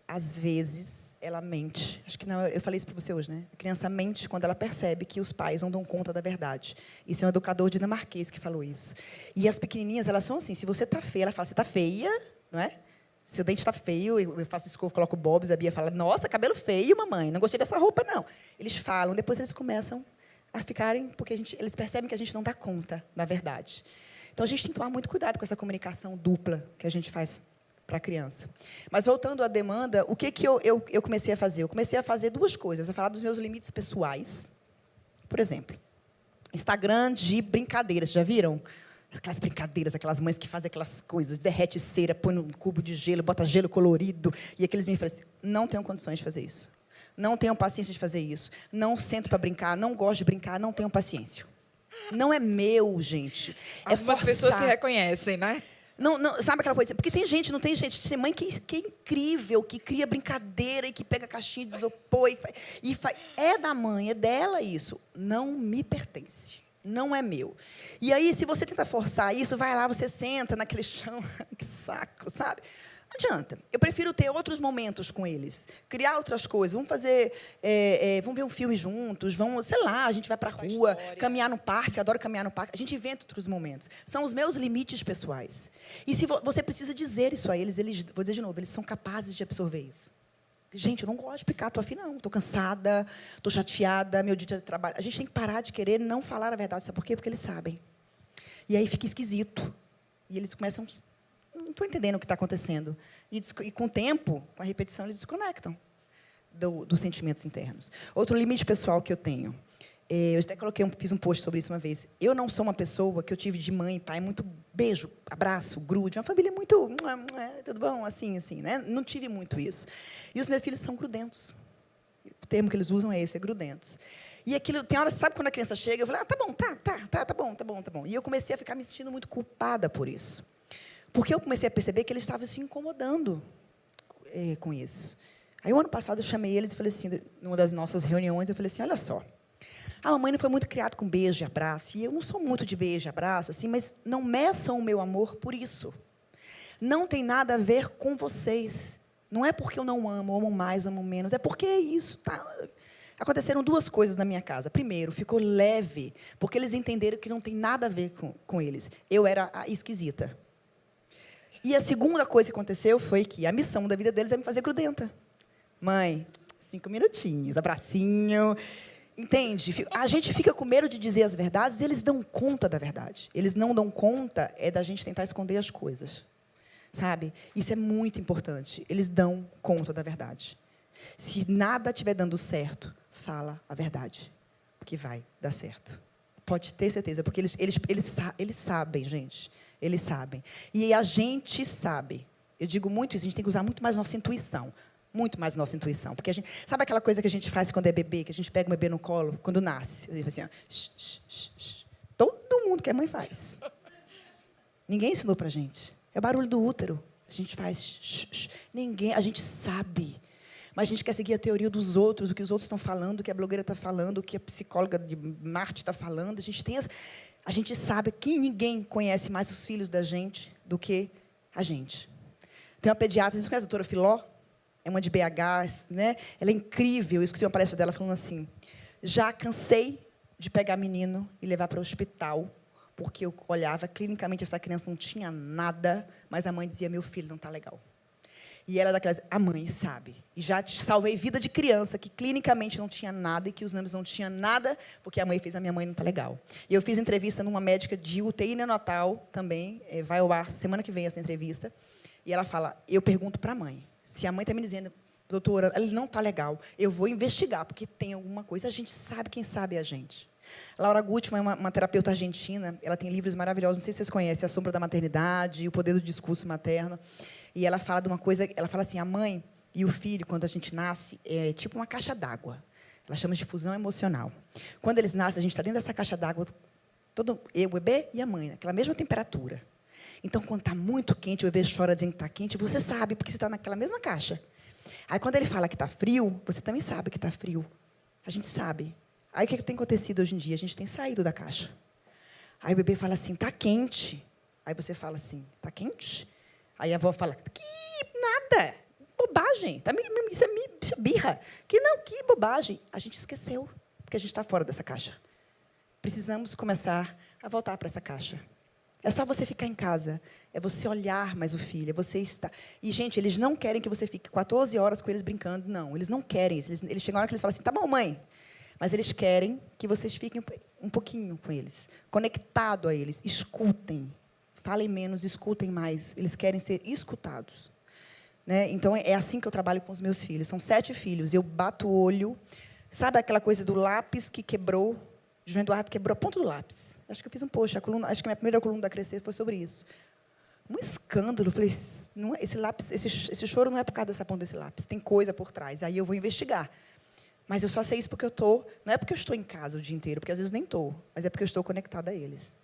às vezes, ela mente. Acho que eu falei isso para você hoje, né? A criança mente quando ela percebe que os pais não dão conta da verdade. Isso é um educador dinamarquês que falou isso. E as pequenininhas, elas são assim, se você está feia, ela fala, você está feia, não é? Se o dente está feio, eu faço escova, coloco bobs, a Bia fala, nossa, cabelo feio, mamãe, não gostei dessa roupa, não. Eles falam, depois eles começam a ficarem, porque eles percebem que a gente não dá conta da verdade. Então, a gente tem que tomar muito cuidado com essa comunicação dupla que a gente faz para a criança. Mas, voltando à demanda, o que eu comecei a fazer? Eu comecei a fazer duas coisas, a falar dos meus limites pessoais. Por exemplo, Instagram de brincadeiras, já viram? Aquelas brincadeiras, aquelas mães que fazem aquelas coisas, derrete cera, põe num cubo de gelo, bota gelo colorido, e aqueles me falam assim, não tenho condições de fazer isso. Não tenho paciência de fazer isso. Não sento para brincar, não gosto de brincar, não tenho paciência. Não é meu, gente. Algumas pessoas se reconhecem, né? Não, sabe aquela coisa? Porque tem gente, não tem gente. Tem mãe que é incrível, que cria brincadeira e que pega caixinha de isopor e faz. É da mãe, é dela isso. Não me pertence. Não é meu. E aí, se você tenta forçar isso, vai lá, você senta naquele chão. Que saco, sabe? Não adianta. Eu prefiro ter outros momentos com eles. Criar outras coisas. Vamos fazer... vamos ver um filme juntos. Vamos, sei lá, a gente vai para a rua, caminhar no parque. Eu adoro caminhar no parque. A gente inventa outros momentos. São os meus limites pessoais. E se você precisa dizer isso a eles, vou dizer de novo, eles são capazes de absorver isso. Gente, eu não gosto de picar, estou afim, não. Estou cansada, estou chateada, meu dia de trabalho. A gente tem que parar de querer não falar a verdade. Sabe por quê? Porque eles sabem. E aí fica esquisito. E eles começam... Não estou entendendo o que está acontecendo. E, com o tempo, com a repetição, eles desconectam dos sentimentos internos. Outro limite pessoal que eu tenho... eu até fiz um post sobre isso uma vez. Eu não sou uma pessoa que eu tive de mãe e pai muito beijo, abraço, grude, uma família muito... tudo bom? Assim, né? Não tive muito isso. E os meus filhos são grudentos. O termo que eles usam é esse, é grudentos. E aquilo, tem hora, sabe quando a criança chega, eu falei, tá bom, tá bom. E eu comecei a ficar me sentindo muito culpada por isso. Porque eu comecei a perceber que eles estavam se incomodando com isso. Aí, o ano passado, eu chamei eles e falei assim, numa das nossas reuniões, eu falei assim, olha só, a mamãe não foi muito criada com beijo e abraço, e eu não sou muito de beijo e abraço, assim, mas não meçam o meu amor por isso. Não tem nada a ver com vocês. Não é porque eu não amo mais, amo menos, é porque é isso, tá? Aconteceram duas coisas na minha casa. Primeiro, ficou leve, porque eles entenderam que não tem nada a ver com eles. Eu era a esquisita. E a segunda coisa que aconteceu foi que a missão da vida deles é me fazer grudenta. Mãe, 5 minutinhos, abracinho. Entende? A gente fica com medo de dizer as verdades e eles dão conta da verdade. Eles não dão conta da gente tentar esconder as coisas. Sabe? Isso é muito importante. Eles dão conta da verdade. Se nada estiver dando certo, fala a verdade, que vai dar certo. Pode ter certeza, porque eles sabem, gente. Eles sabem. E a gente sabe. Eu digo muito isso, a gente tem que usar muito mais nossa intuição. Muito mais nossa intuição. Porque sabe aquela coisa que a gente faz quando é bebê, que a gente pega um bebê no colo, quando nasce? Eu digo assim, ó, shh. Todo mundo que é mãe faz. Ninguém ensinou pra gente. É o barulho do útero. A gente faz shh. Ninguém, a gente sabe. Mas a gente quer seguir a teoria dos outros, o que os outros estão falando, o que a blogueira está falando, o que a psicóloga de Marte está falando. A gente sabe que ninguém conhece mais os filhos da gente do que a gente. Tem uma pediatra, vocês conhecem a doutora Filó? É uma de BH, né? Ela é incrível. Eu escutei uma palestra dela falando assim, já cansei de pegar menino e levar para o hospital, porque eu olhava, clinicamente, essa criança não tinha nada, mas a mãe dizia, meu filho não está legal. E ela é daquelas, a mãe sabe. E já salvei vida de criança que clinicamente não tinha nada e que os exames não tinham nada, porque a mãe fez, a minha mãe não está legal. E eu fiz entrevista numa médica de UTI neonatal também, vai ao ar semana que vem essa entrevista, e ela fala, eu pergunto para a mãe, se a mãe está me dizendo, doutora, ele não está legal, eu vou investigar, porque tem alguma coisa, a gente sabe, quem sabe é a gente. Laura Gutman é uma terapeuta argentina, ela tem livros maravilhosos, não sei se vocês conhecem, A Sombra da Maternidade, O Poder do Discurso Materno, e ela fala de uma coisa, ela fala assim, a mãe e o filho, quando a gente nasce, é tipo uma caixa d'água, ela chama de fusão emocional. Quando eles nascem, a gente está dentro dessa caixa d'água, o bebê e a mãe, naquela mesma temperatura. Então, quando está muito quente, o bebê chora dizendo que está quente, você sabe, porque você está naquela mesma caixa. Aí, quando ele fala que está frio, você também sabe que está frio. A gente sabe. Aí, o que tem acontecido hoje em dia? A gente tem saído da caixa. Aí, o bebê fala assim, está quente. Aí, você fala assim, está quente? Aí, a avó fala, que nada, bobagem. Isso é birra. Que bobagem. A gente esqueceu, porque a gente está fora dessa caixa. Precisamos começar a voltar para essa caixa. É só você ficar em casa. É você olhar mais o filho, é você estar... E, gente, eles não querem que você fique 14 horas com eles brincando, não. Eles não querem isso. Eles chegam na hora que eles falam assim, tá bom, mãe. Mas eles querem que vocês fiquem um pouquinho com eles, conectado a eles. Escutem. Falem menos, escutem mais. Eles querem ser escutados. Né? Então, é assim que eu trabalho com os meus filhos. São 7 filhos. Eu bato o olho. Sabe aquela coisa do lápis que quebrou? João Eduardo quebrou a ponta do lápis. Acho que eu fiz um post. Acho que a minha primeira coluna da Crescer foi sobre isso. Um escândalo. Eu falei, não, esse lápis, esse choro não é por causa dessa ponta desse lápis. Tem coisa por trás. Aí eu vou investigar. Mas eu só sei isso porque eu estou... Não é porque eu estou em casa o dia inteiro, porque às vezes nem estou. Mas é porque eu estou conectada a eles.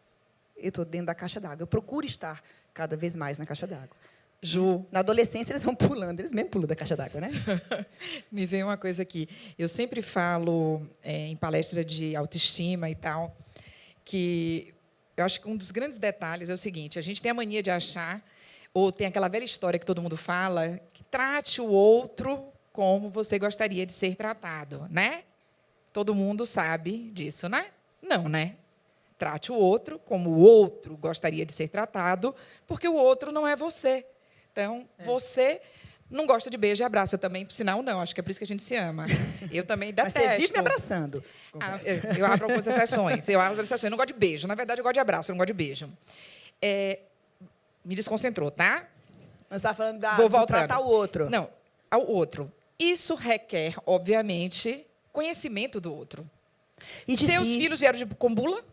Eu estou dentro da caixa d'água. Eu procuro estar cada vez mais na caixa d'água. Ju. Na adolescência, eles vão pulando. Eles mesmo pulam da caixa d'água, né? Me veio uma coisa aqui. Eu sempre falo, em palestra de autoestima e tal, que eu acho que um dos grandes detalhes é o seguinte, a gente tem a mania de achar, ou tem aquela velha história que todo mundo fala, que trate o outro como você gostaria de ser tratado, né? Todo mundo sabe disso, né? Não, né? Trate o outro como o outro gostaria de ser tratado, porque o outro não é você. Então, você não gosta de beijo e abraço. Eu também, por sinal, não. Acho que é por isso que a gente se ama. Eu também detesto. Mas você vive me abraçando. Eu abro algumas exceções. Eu abro exceções. Eu não gosto de beijo. Na verdade, eu gosto de abraço. Eu não gosto de beijo. Me desconcentrou, tá? Você está falando Vou do voltando. tratar o outro. Não, ao outro. Isso requer, obviamente, conhecimento do outro. E de Seus si. filhos vieram com bula?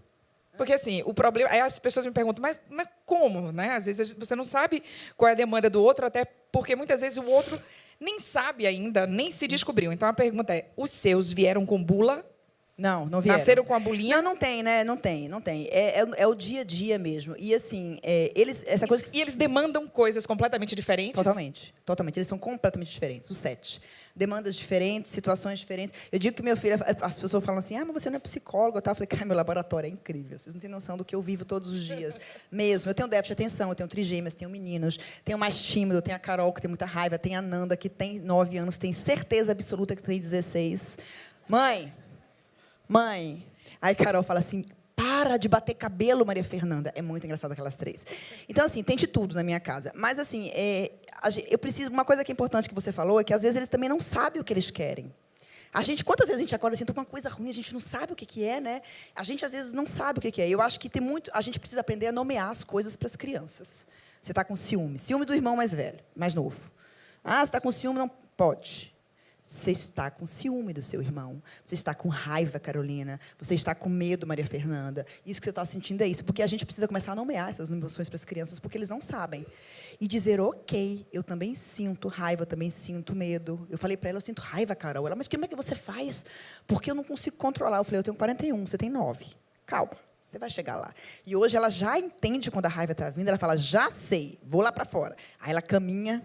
Porque, assim, o problema... Aí as pessoas me perguntam, mas como? Né? Às vezes você não sabe qual é a demanda do outro, até porque, muitas vezes, o outro nem sabe ainda, nem se descobriu. Então, a pergunta é, os seus vieram com bula? Não vieram. Nasceram com a bulinha? Não tem, né? Não tem. É o dia a dia mesmo. E, assim, eles... Essa coisa E eles demandam coisas completamente diferentes? Totalmente. Eles são completamente diferentes, os 7. Demandas diferentes, situações diferentes. Eu digo que meu filho... As pessoas falam assim, mas você não é psicólogo. Eu falei, cara, meu laboratório é incrível. Vocês não têm noção do que eu vivo todos os dias. Mesmo. Eu tenho déficit de atenção, eu tenho trigêmeas, tenho meninos, tenho mais tímido, eu tenho a Carol, que tem muita raiva, tenho a Nanda, que tem 9 anos, tem certeza absoluta que tem 16. Mãe... Aí Carol fala assim, para de bater cabelo, Maria Fernanda. É muito engraçado aquelas 3. Então, assim, tem de tudo na minha casa. Mas, assim, eu preciso... Uma coisa que é importante que você falou é que, às vezes, eles também não sabem o que eles querem. Quantas vezes a gente acorda assim, estou com uma coisa ruim, a gente não sabe o que é, né? A gente, às vezes, não sabe o que é. Eu acho que a gente precisa aprender a nomear as coisas para as crianças. Você está com ciúme. Ciúme do irmão mais velho, mais novo. Você está com ciúme? Não pode. Você está com ciúme do seu irmão. Você está com raiva, Carolina. Você está com medo, Maria Fernanda. Isso que você está sentindo é isso. Porque a gente precisa começar a nomear essas emoções para as crianças, porque eles não sabem. E dizer, ok, eu também sinto raiva, também sinto medo. Eu falei para ela, eu sinto raiva, Carol. Ela, mas como é que você faz? Porque eu não consigo controlar. Eu falei, eu tenho 41, você tem 9. Calma. Você vai chegar lá. E hoje ela já entende quando a raiva está vindo. Ela fala, já sei, vou lá para fora. Aí ela caminha,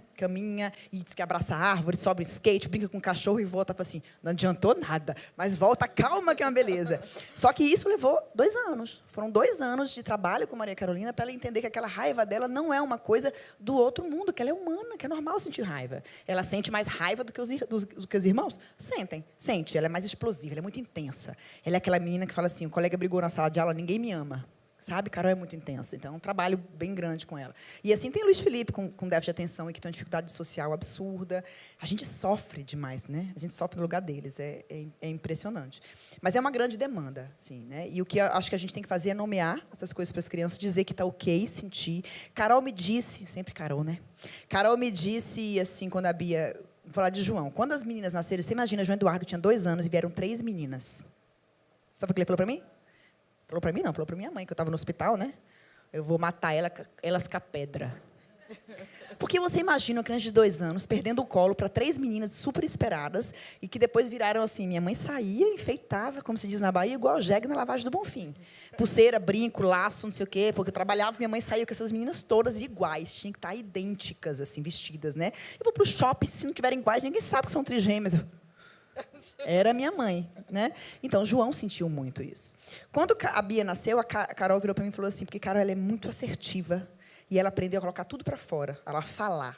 e diz que abraça a árvore, sobe o skate, brinca com o cachorro e volta para assim, não adiantou nada, mas volta, calma que é uma beleza. Só que isso levou 2 anos. Foram 2 anos de trabalho com Maria Carolina para ela entender que aquela raiva dela não é uma coisa do outro mundo, que ela é humana, que é normal sentir raiva. Ela sente mais raiva do que os irmãos? Sente. Ela é mais explosiva, ela é muito intensa. Ela é aquela menina que fala assim, o colega brigou na sala de aula, ninguém me ama. Sabe? Carol é muito intensa. Então, é um trabalho bem grande com ela. E assim tem o Luiz Felipe, com déficit de atenção e que tem uma dificuldade social absurda. A gente sofre demais, né? A gente sofre no lugar deles. É impressionante. Mas é uma grande demanda, sim, né? E o que eu acho que a gente tem que fazer é nomear essas coisas para as crianças, dizer que está ok, sentir. Carol me disse, sempre Carol, né? Carol me disse, assim, quando a Bia... Vou falar de João. Quando as meninas nasceram, você imagina, João Eduardo tinha 2 anos e vieram 3 meninas. Sabe o que ele falou para mim? Falou para mim, não. Falou para minha mãe, que eu estava no hospital, né? Eu vou matar elas com a pedra. Porque você imagina uma criança de 2 anos perdendo o colo para 3 meninas super esperadas e que depois viraram assim, minha mãe saía, enfeitava, como se diz na Bahia, igual jegue na lavagem do Bonfim. Pulseira, brinco, laço, não sei o quê, porque eu trabalhava, minha mãe saía com essas meninas todas iguais, tinham que estar idênticas, assim, vestidas, né? Eu vou para o shopping, se não tiverem iguais, ninguém sabe que são trigêmeas. Era minha mãe, né? Então, João sentiu muito isso. Quando a Bia nasceu, a Carol virou para mim e falou assim, porque Carol ela é muito assertiva e ela aprendeu a colocar tudo para fora, ela falar.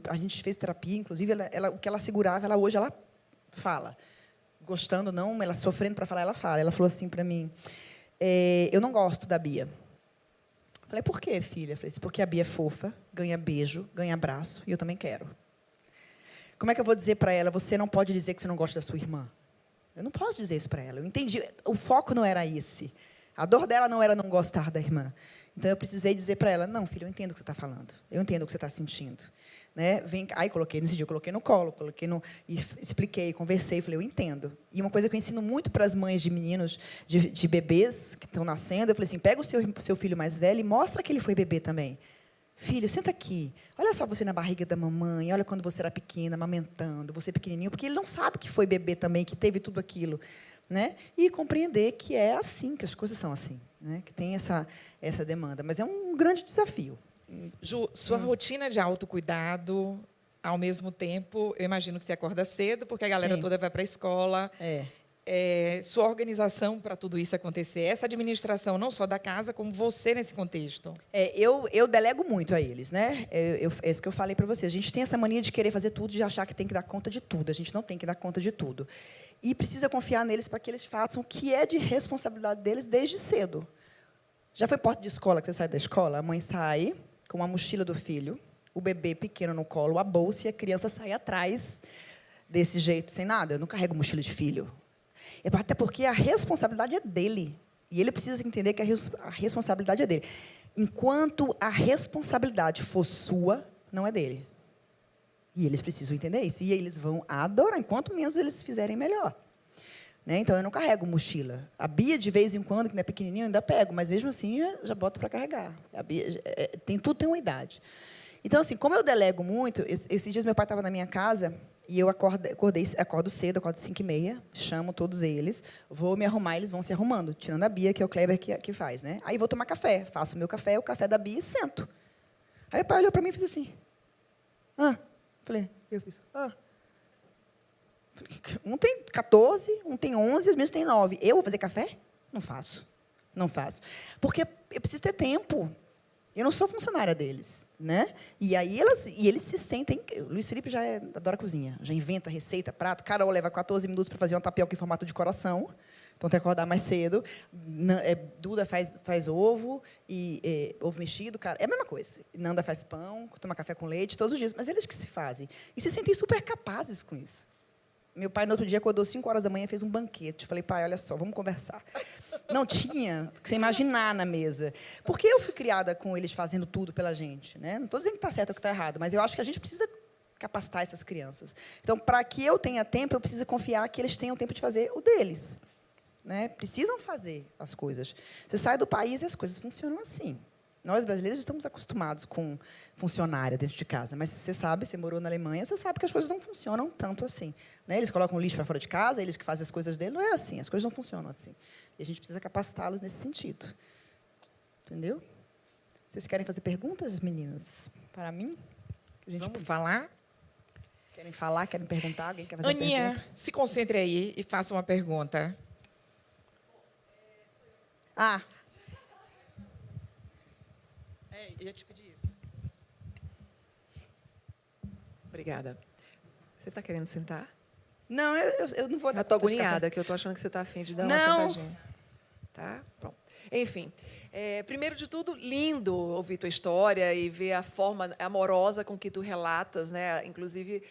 A gente fez terapia, inclusive, o que ela segurava, hoje ela fala. Gostando, não, ela sofrendo para falar, ela fala. Ela falou assim para mim, eu não gosto da Bia, Falei, por quê, filha? Falei, porque a Bia é fofa, ganha beijo, ganha abraço, e eu também quero. Como é que eu vou dizer para ela, você não pode dizer que você não gosta da sua irmã? Eu não posso dizer isso para ela. Eu entendi, o foco não era esse. A dor dela não era não gostar da irmã. Então, eu precisei dizer para ela, não, filha, eu entendo o que você está falando. Eu entendo o que você está sentindo. Né? Aí, nesse dia, eu coloquei no colo, e expliquei, conversei, falei, eu entendo. E uma coisa que eu ensino muito para as mães de meninos, de bebês que estão nascendo, eu falei assim, pega o seu filho mais velho e mostra que ele foi bebê também. Filho, senta aqui. Olha só você na barriga da mamãe, olha quando você era pequena, amamentando, você pequenininho, porque ele não sabe que foi bebê também, que teve tudo aquilo. Né? E compreender que é assim, que as coisas são assim, né? Que tem essa demanda. Mas é um grande desafio. Ju, sua rotina de autocuidado, ao mesmo tempo, eu imagino que você acorda cedo, porque a galera Sim. toda vai para a escola. Sua organização para tudo isso acontecer, essa administração não só da casa, como você nesse contexto. Eu delego muito a eles, né? É isso que eu falei para vocês. A gente tem essa mania de querer fazer tudo, de achar que tem que dar conta de tudo. A gente não tem que dar conta de tudo. E precisa confiar neles para que eles façam o que é de responsabilidade deles desde cedo. Já foi porta de escola que você sai da escola? A mãe sai com a mochila do filho, o bebê pequeno no colo, a bolsa, e a criança sai atrás desse jeito, sem nada. Eu não carrego mochila de filho. Até porque a responsabilidade é dele. E ele precisa entender que a responsabilidade é dele. Enquanto a responsabilidade for sua, não é dele. E eles precisam entender isso. E eles vão adorar. Enquanto menos eles fizerem, melhor. Né? Então, eu não carrego mochila. A Bia, de vez em quando, que não é pequenininha, eu ainda pego. Mas, mesmo assim, já boto para carregar. A Bia, tudo tem uma idade. Então, assim, como eu delego muito, esses dias meu pai estava na minha casa e eu acordo cedo, acordo 5h30, chamo todos eles, vou me arrumar, eles vão se arrumando, tirando a Bia, que é o Kleber que faz. Né? Aí vou tomar café, faço o meu café, o café da Bia e sento. Aí o pai olhou para mim e fez assim. Eu fiz. Um tem 14, um tem 11, as minhas têm 9. Eu vou fazer café? Não faço. Não faço. Porque eu preciso ter tempo. Eu não sou funcionária deles, né? E aí eles se sentem. O Luiz Felipe já adora cozinha, já inventa receita, prato. Carol leva 14 minutos para fazer uma tapioca em formato de coração. Então, tem que acordar mais cedo. Duda faz ovo, ovo mexido. Cara, é a mesma coisa. Nanda faz pão, toma café com leite, todos os dias. Mas eles que se fazem. E se sentem super capazes com isso. Meu pai, no outro dia, acordou 5 horas da manhã e fez um banquete. Falei, pai, olha só, vamos conversar. Não tinha que você imaginar na mesa. Porque eu fui criada com eles fazendo tudo pela gente. Né? Não estou dizendo que está certo ou que está errado, mas eu acho que a gente precisa capacitar essas crianças. Então, para que eu tenha tempo, eu preciso confiar que eles tenham tempo de fazer o deles. Né? Precisam fazer as coisas. Você sai do país e as coisas funcionam assim. Nós, brasileiros, estamos acostumados com funcionária dentro de casa. Mas você sabe, você morou na Alemanha, você sabe que as coisas não funcionam tanto assim. Né? Eles colocam o lixo para fora de casa, eles que fazem as coisas dele. Não é assim, as coisas não funcionam assim. E a gente precisa capacitá-los nesse sentido. Entendeu? Vocês querem fazer perguntas, meninas? Para mim? Vamos falar? Querem falar? Querem perguntar? Alguém quer fazer uma Aninha, pergunta? se concentre aí e faça uma pergunta. Eu ia te pedir isso. Obrigada. Você está querendo sentar? Não, eu não vou dar Eu estou conta de ficar agoniada, que eu estou achando que você está afim de dar Não. uma sentadinha. Tá? Pronto. Enfim, primeiro de tudo, lindo ouvir tua história e ver a forma amorosa com que tu relatas, né? Inclusive,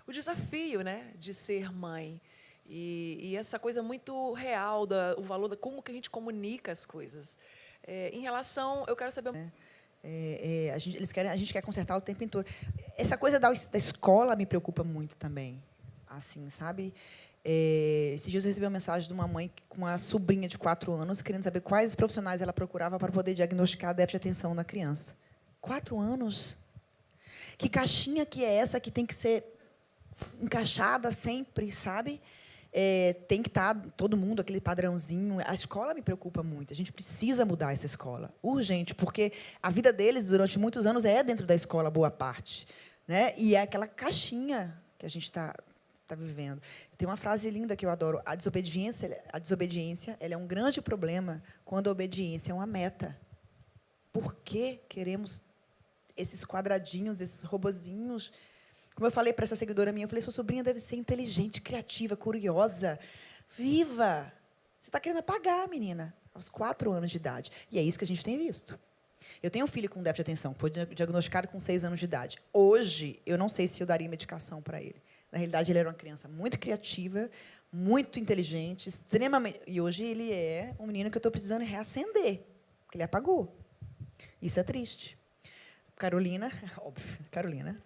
o desafio, né, de ser mãe. E essa coisa muito real, o valor da como que a gente comunica as coisas. Em relação, eu quero saber... a gente quer consertar o tempo inteiro. Essa coisa da escola me preocupa muito também. Assim, sabe? Esses dias eu recebi uma mensagem de uma mãe com uma sobrinha de 4 anos, querendo saber quais profissionais ela procurava para poder diagnosticar déficit de atenção na criança. 4 anos? Que caixinha que é essa que tem que ser encaixada sempre, sabe? Tem que estar todo mundo, aquele padrãozinho. A escola me preocupa muito. A gente precisa mudar essa escola. Urgente, porque a vida deles, durante muitos anos, é dentro da escola, boa parte. Né? E é aquela caixinha que a gente está vivendo. Tem uma frase linda que eu adoro. A desobediência ela é um grande problema quando a obediência é uma meta. Por que queremos esses quadradinhos, esses robozinhos? Como eu falei para essa seguidora minha, eu falei, sua sobrinha deve ser inteligente, criativa, curiosa, viva. Você está querendo apagar, menina. aos 4 anos de idade. E é isso que a gente tem visto. Eu tenho um filho com déficit de atenção, que foi diagnosticado com 6 anos de idade. Hoje, eu não sei se eu daria medicação para ele. Na realidade, ele era uma criança muito criativa, muito inteligente, extremamente... E hoje ele é um menino que eu estou precisando reacender, porque ele apagou. Isso é triste. Carolina, óbvio, Carolina.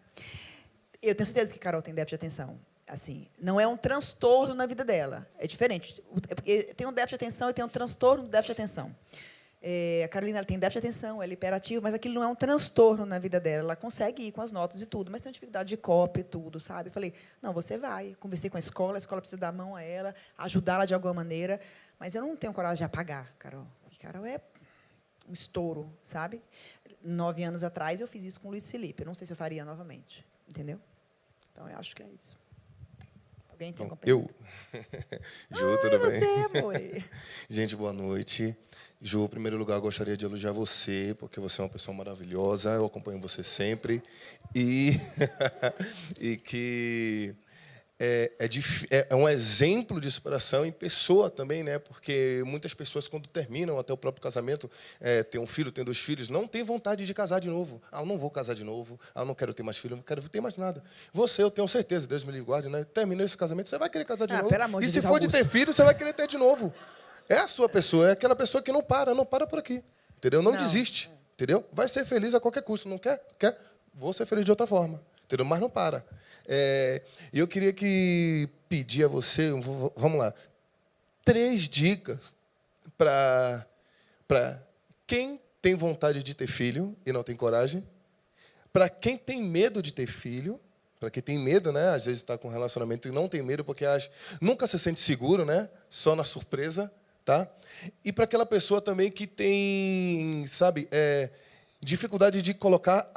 Eu tenho certeza que Carol tem déficit de atenção. Assim, não é um transtorno na vida dela. É diferente. Tem um déficit de atenção e tem um transtorno do déficit de atenção. A Carolina ela tem déficit de atenção, ela é hiperativa, mas aquilo não é um transtorno na vida dela. Ela consegue ir com as notas e tudo, mas tem dificuldade de cópia e tudo, sabe? Eu falei, não, você vai. Conversei com a escola precisa dar a mão a ela, ajudá-la de alguma maneira, mas eu não tenho coragem de apagar, Carol. Porque Carol é um estouro, sabe? 9 anos atrás, eu fiz isso com o Luiz Felipe. Eu não sei se eu faria novamente, entendeu? Então, eu acho que é isso. Alguém tem alguma pergunta? Ju, tudo bem? Você, amor. Gente, boa noite. Ju, em primeiro lugar, eu gostaria de elogiar você, porque você é uma pessoa maravilhosa, eu acompanho você sempre, e que é um exemplo de superação em pessoa também, né? Porque muitas pessoas, quando terminam até o próprio casamento, tem um filho, tem 2 filhos, não tem vontade de casar de novo. Eu não vou casar de novo, eu não quero ter mais filho, eu não quero ter mais nada. Você, eu tenho certeza, Deus me livre guarde, né? Terminou esse casamento, você vai querer casar de novo. Pelo amor de E Deus, se for Augusto. de ter filho, você vai querer ter de novo. É a sua pessoa, é aquela pessoa que não para por aqui. Entendeu? Não desiste. Entendeu? Vai ser feliz a qualquer custo. Não quer? Quer? Vou ser feliz de outra forma. Entendeu? Mas não para. E eu queria pedir a você, vamos lá, 3 dicas para quem tem vontade de ter filho e não tem coragem, para quem tem medo de ter filho, para quem tem medo, né? Às vezes está com um relacionamento e não tem medo porque nunca se sente seguro, né? Só na surpresa, tá? E para aquela pessoa também que tem, sabe, dificuldade de colocar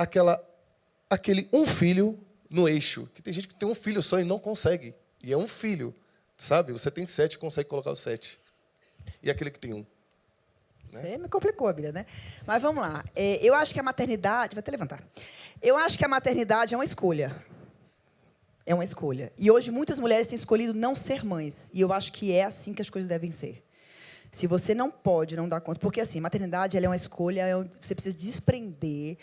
aquele um filho no eixo. Que tem gente que tem um filho só e não consegue. E é um filho, sabe? Você tem 7 e consegue colocar o 7. E aquele que tem 1. Você me complicou a vida, né? Mas vamos lá. Eu acho que a maternidade... Vou até levantar. Eu acho que a maternidade é uma escolha. É uma escolha. E hoje muitas mulheres têm escolhido não ser mães. E eu acho que é assim que as coisas devem ser. Se você não pode, não dá conta... Porque, assim, maternidade ela é uma escolha, você precisa desprender.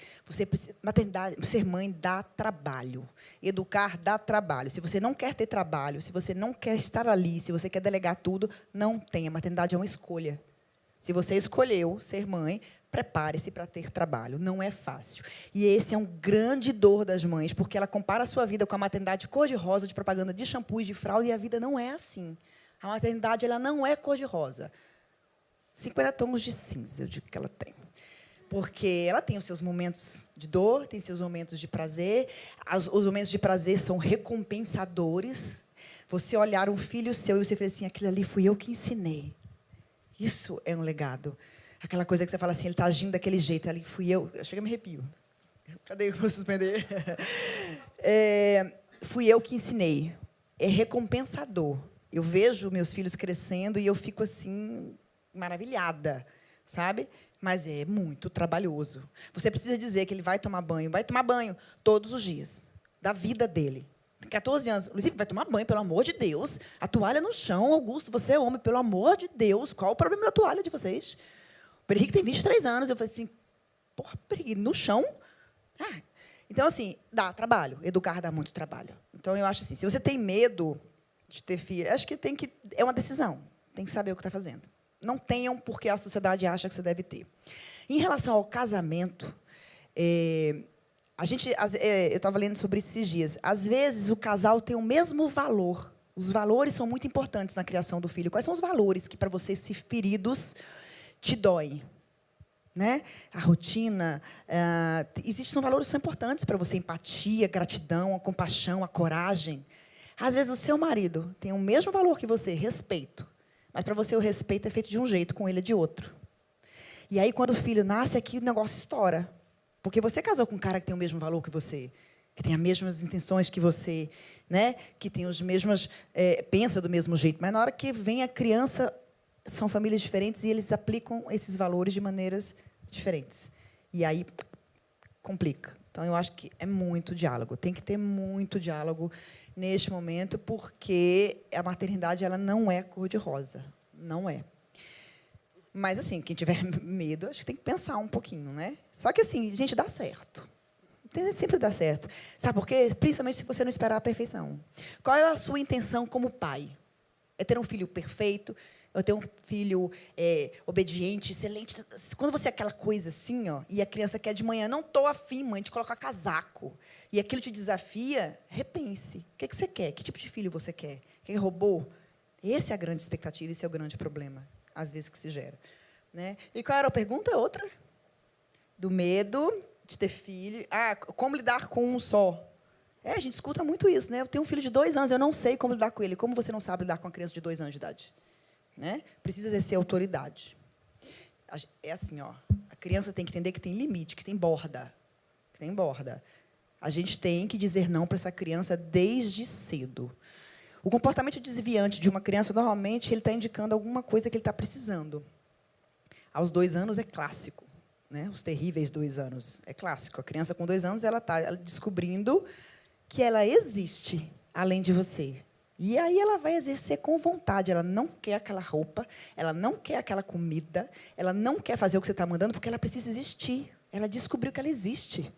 Maternidade, ser mãe dá trabalho. Educar dá trabalho. Se você não quer ter trabalho, se você não quer estar ali, se você quer delegar tudo, não tenha. Maternidade é uma escolha. Se você escolheu ser mãe, prepare-se para ter trabalho. Não é fácil. E esse é um grande dor das mães, porque ela compara a sua vida com a maternidade cor-de-rosa de propaganda de shampoo e de fralda, e a vida não é assim. A maternidade ela não é cor-de-rosa. 50 tons de cinza, eu digo que ela tem. Porque ela tem os seus momentos de dor, tem seus momentos de prazer. Os momentos de prazer são recompensadores. Você olhar um filho seu e você fala assim, aquilo ali fui eu que ensinei. Isso é um legado. Aquela coisa que você fala assim, ele está agindo daquele jeito, ali fui eu. Chega a me arrepio. Cadê? Vou suspender. Fui eu que ensinei. É recompensador. Eu vejo meus filhos crescendo e eu fico assim, maravilhada, sabe? Mas é muito trabalhoso. Você precisa dizer que ele vai tomar banho todos os dias, da vida dele. 14 anos. Luiz, vai tomar banho, pelo amor de Deus. A toalha no chão, Augusto, você é homem, pelo amor de Deus. Qual o problema da toalha de vocês? O Perique tem 23 anos. Eu falei assim, porra, Perique, no chão? Então, assim, dá trabalho. Educar dá muito trabalho. Então, eu acho assim, se você tem medo de ter filho, acho que é uma decisão. Tem que saber o que está fazendo. Não tenham porque a sociedade acha que você deve ter. Em relação ao casamento, eu estava lendo sobre isso esses dias. Às vezes, o casal tem o mesmo valor. Os valores são muito importantes na criação do filho. Quais são os valores que, para vocês, se feridos, te doem? Né? A rotina. São valores que são importantes para você. Empatia, gratidão, a compaixão, a coragem. Às vezes, o seu marido tem o mesmo valor que você, respeito. Mas, para você, o respeito é feito de um jeito, com ele é de outro. E aí, quando o filho nasce aqui, o negócio estoura. Porque você casou com um cara que tem o mesmo valor que você, que tem as mesmas intenções que você, né? Que tem os mesmos... pensa do mesmo jeito. Mas, na hora que vem a criança, são famílias diferentes e eles aplicam esses valores de maneiras diferentes. E aí, complica. Então, eu acho que é muito diálogo. Tem que ter muito diálogo neste momento, porque a maternidade ela não é cor-de-rosa. Não é. Mas, assim, quem tiver medo, acho que tem que pensar um pouquinho, né? Só que, assim, gente, dá certo. Sempre dá certo. Sabe por quê? Principalmente se você não esperar a perfeição. Qual é a sua intenção como pai? É ter um filho perfeito? Eu tenho um filho obediente, excelente. Quando você é aquela coisa assim, ó, e a criança quer de manhã, não estou afim, mãe, de colocar casaco, e aquilo te desafia, repense. O que você quer? Que tipo de filho você quer? Quer robô? Essa é a grande expectativa, esse é o grande problema, às vezes, que se gera. Né? E qual era a pergunta? Outra? Do medo de ter filho. Como lidar com um só? A gente escuta muito isso, né? Eu tenho um filho de 2 anos, eu não sei como lidar com ele. Como você não sabe lidar com uma criança de 2 anos de idade? Né? Precisa exercer autoridade. É assim, ó, a criança tem que entender que tem limite, que tem borda. A gente tem que dizer não para essa criança desde cedo. O comportamento desviante de uma criança, normalmente, ele está indicando alguma coisa que ele está precisando. Aos 2 anos é clássico. Né? Os terríveis 2 anos. É clássico. A criança com 2 anos ela está descobrindo que ela existe além de você. E aí ela vai exercer com vontade. Ela não quer aquela roupa, ela não quer aquela comida, ela não quer fazer o que você está mandando, porque ela precisa existir. Ela descobriu que ela existe.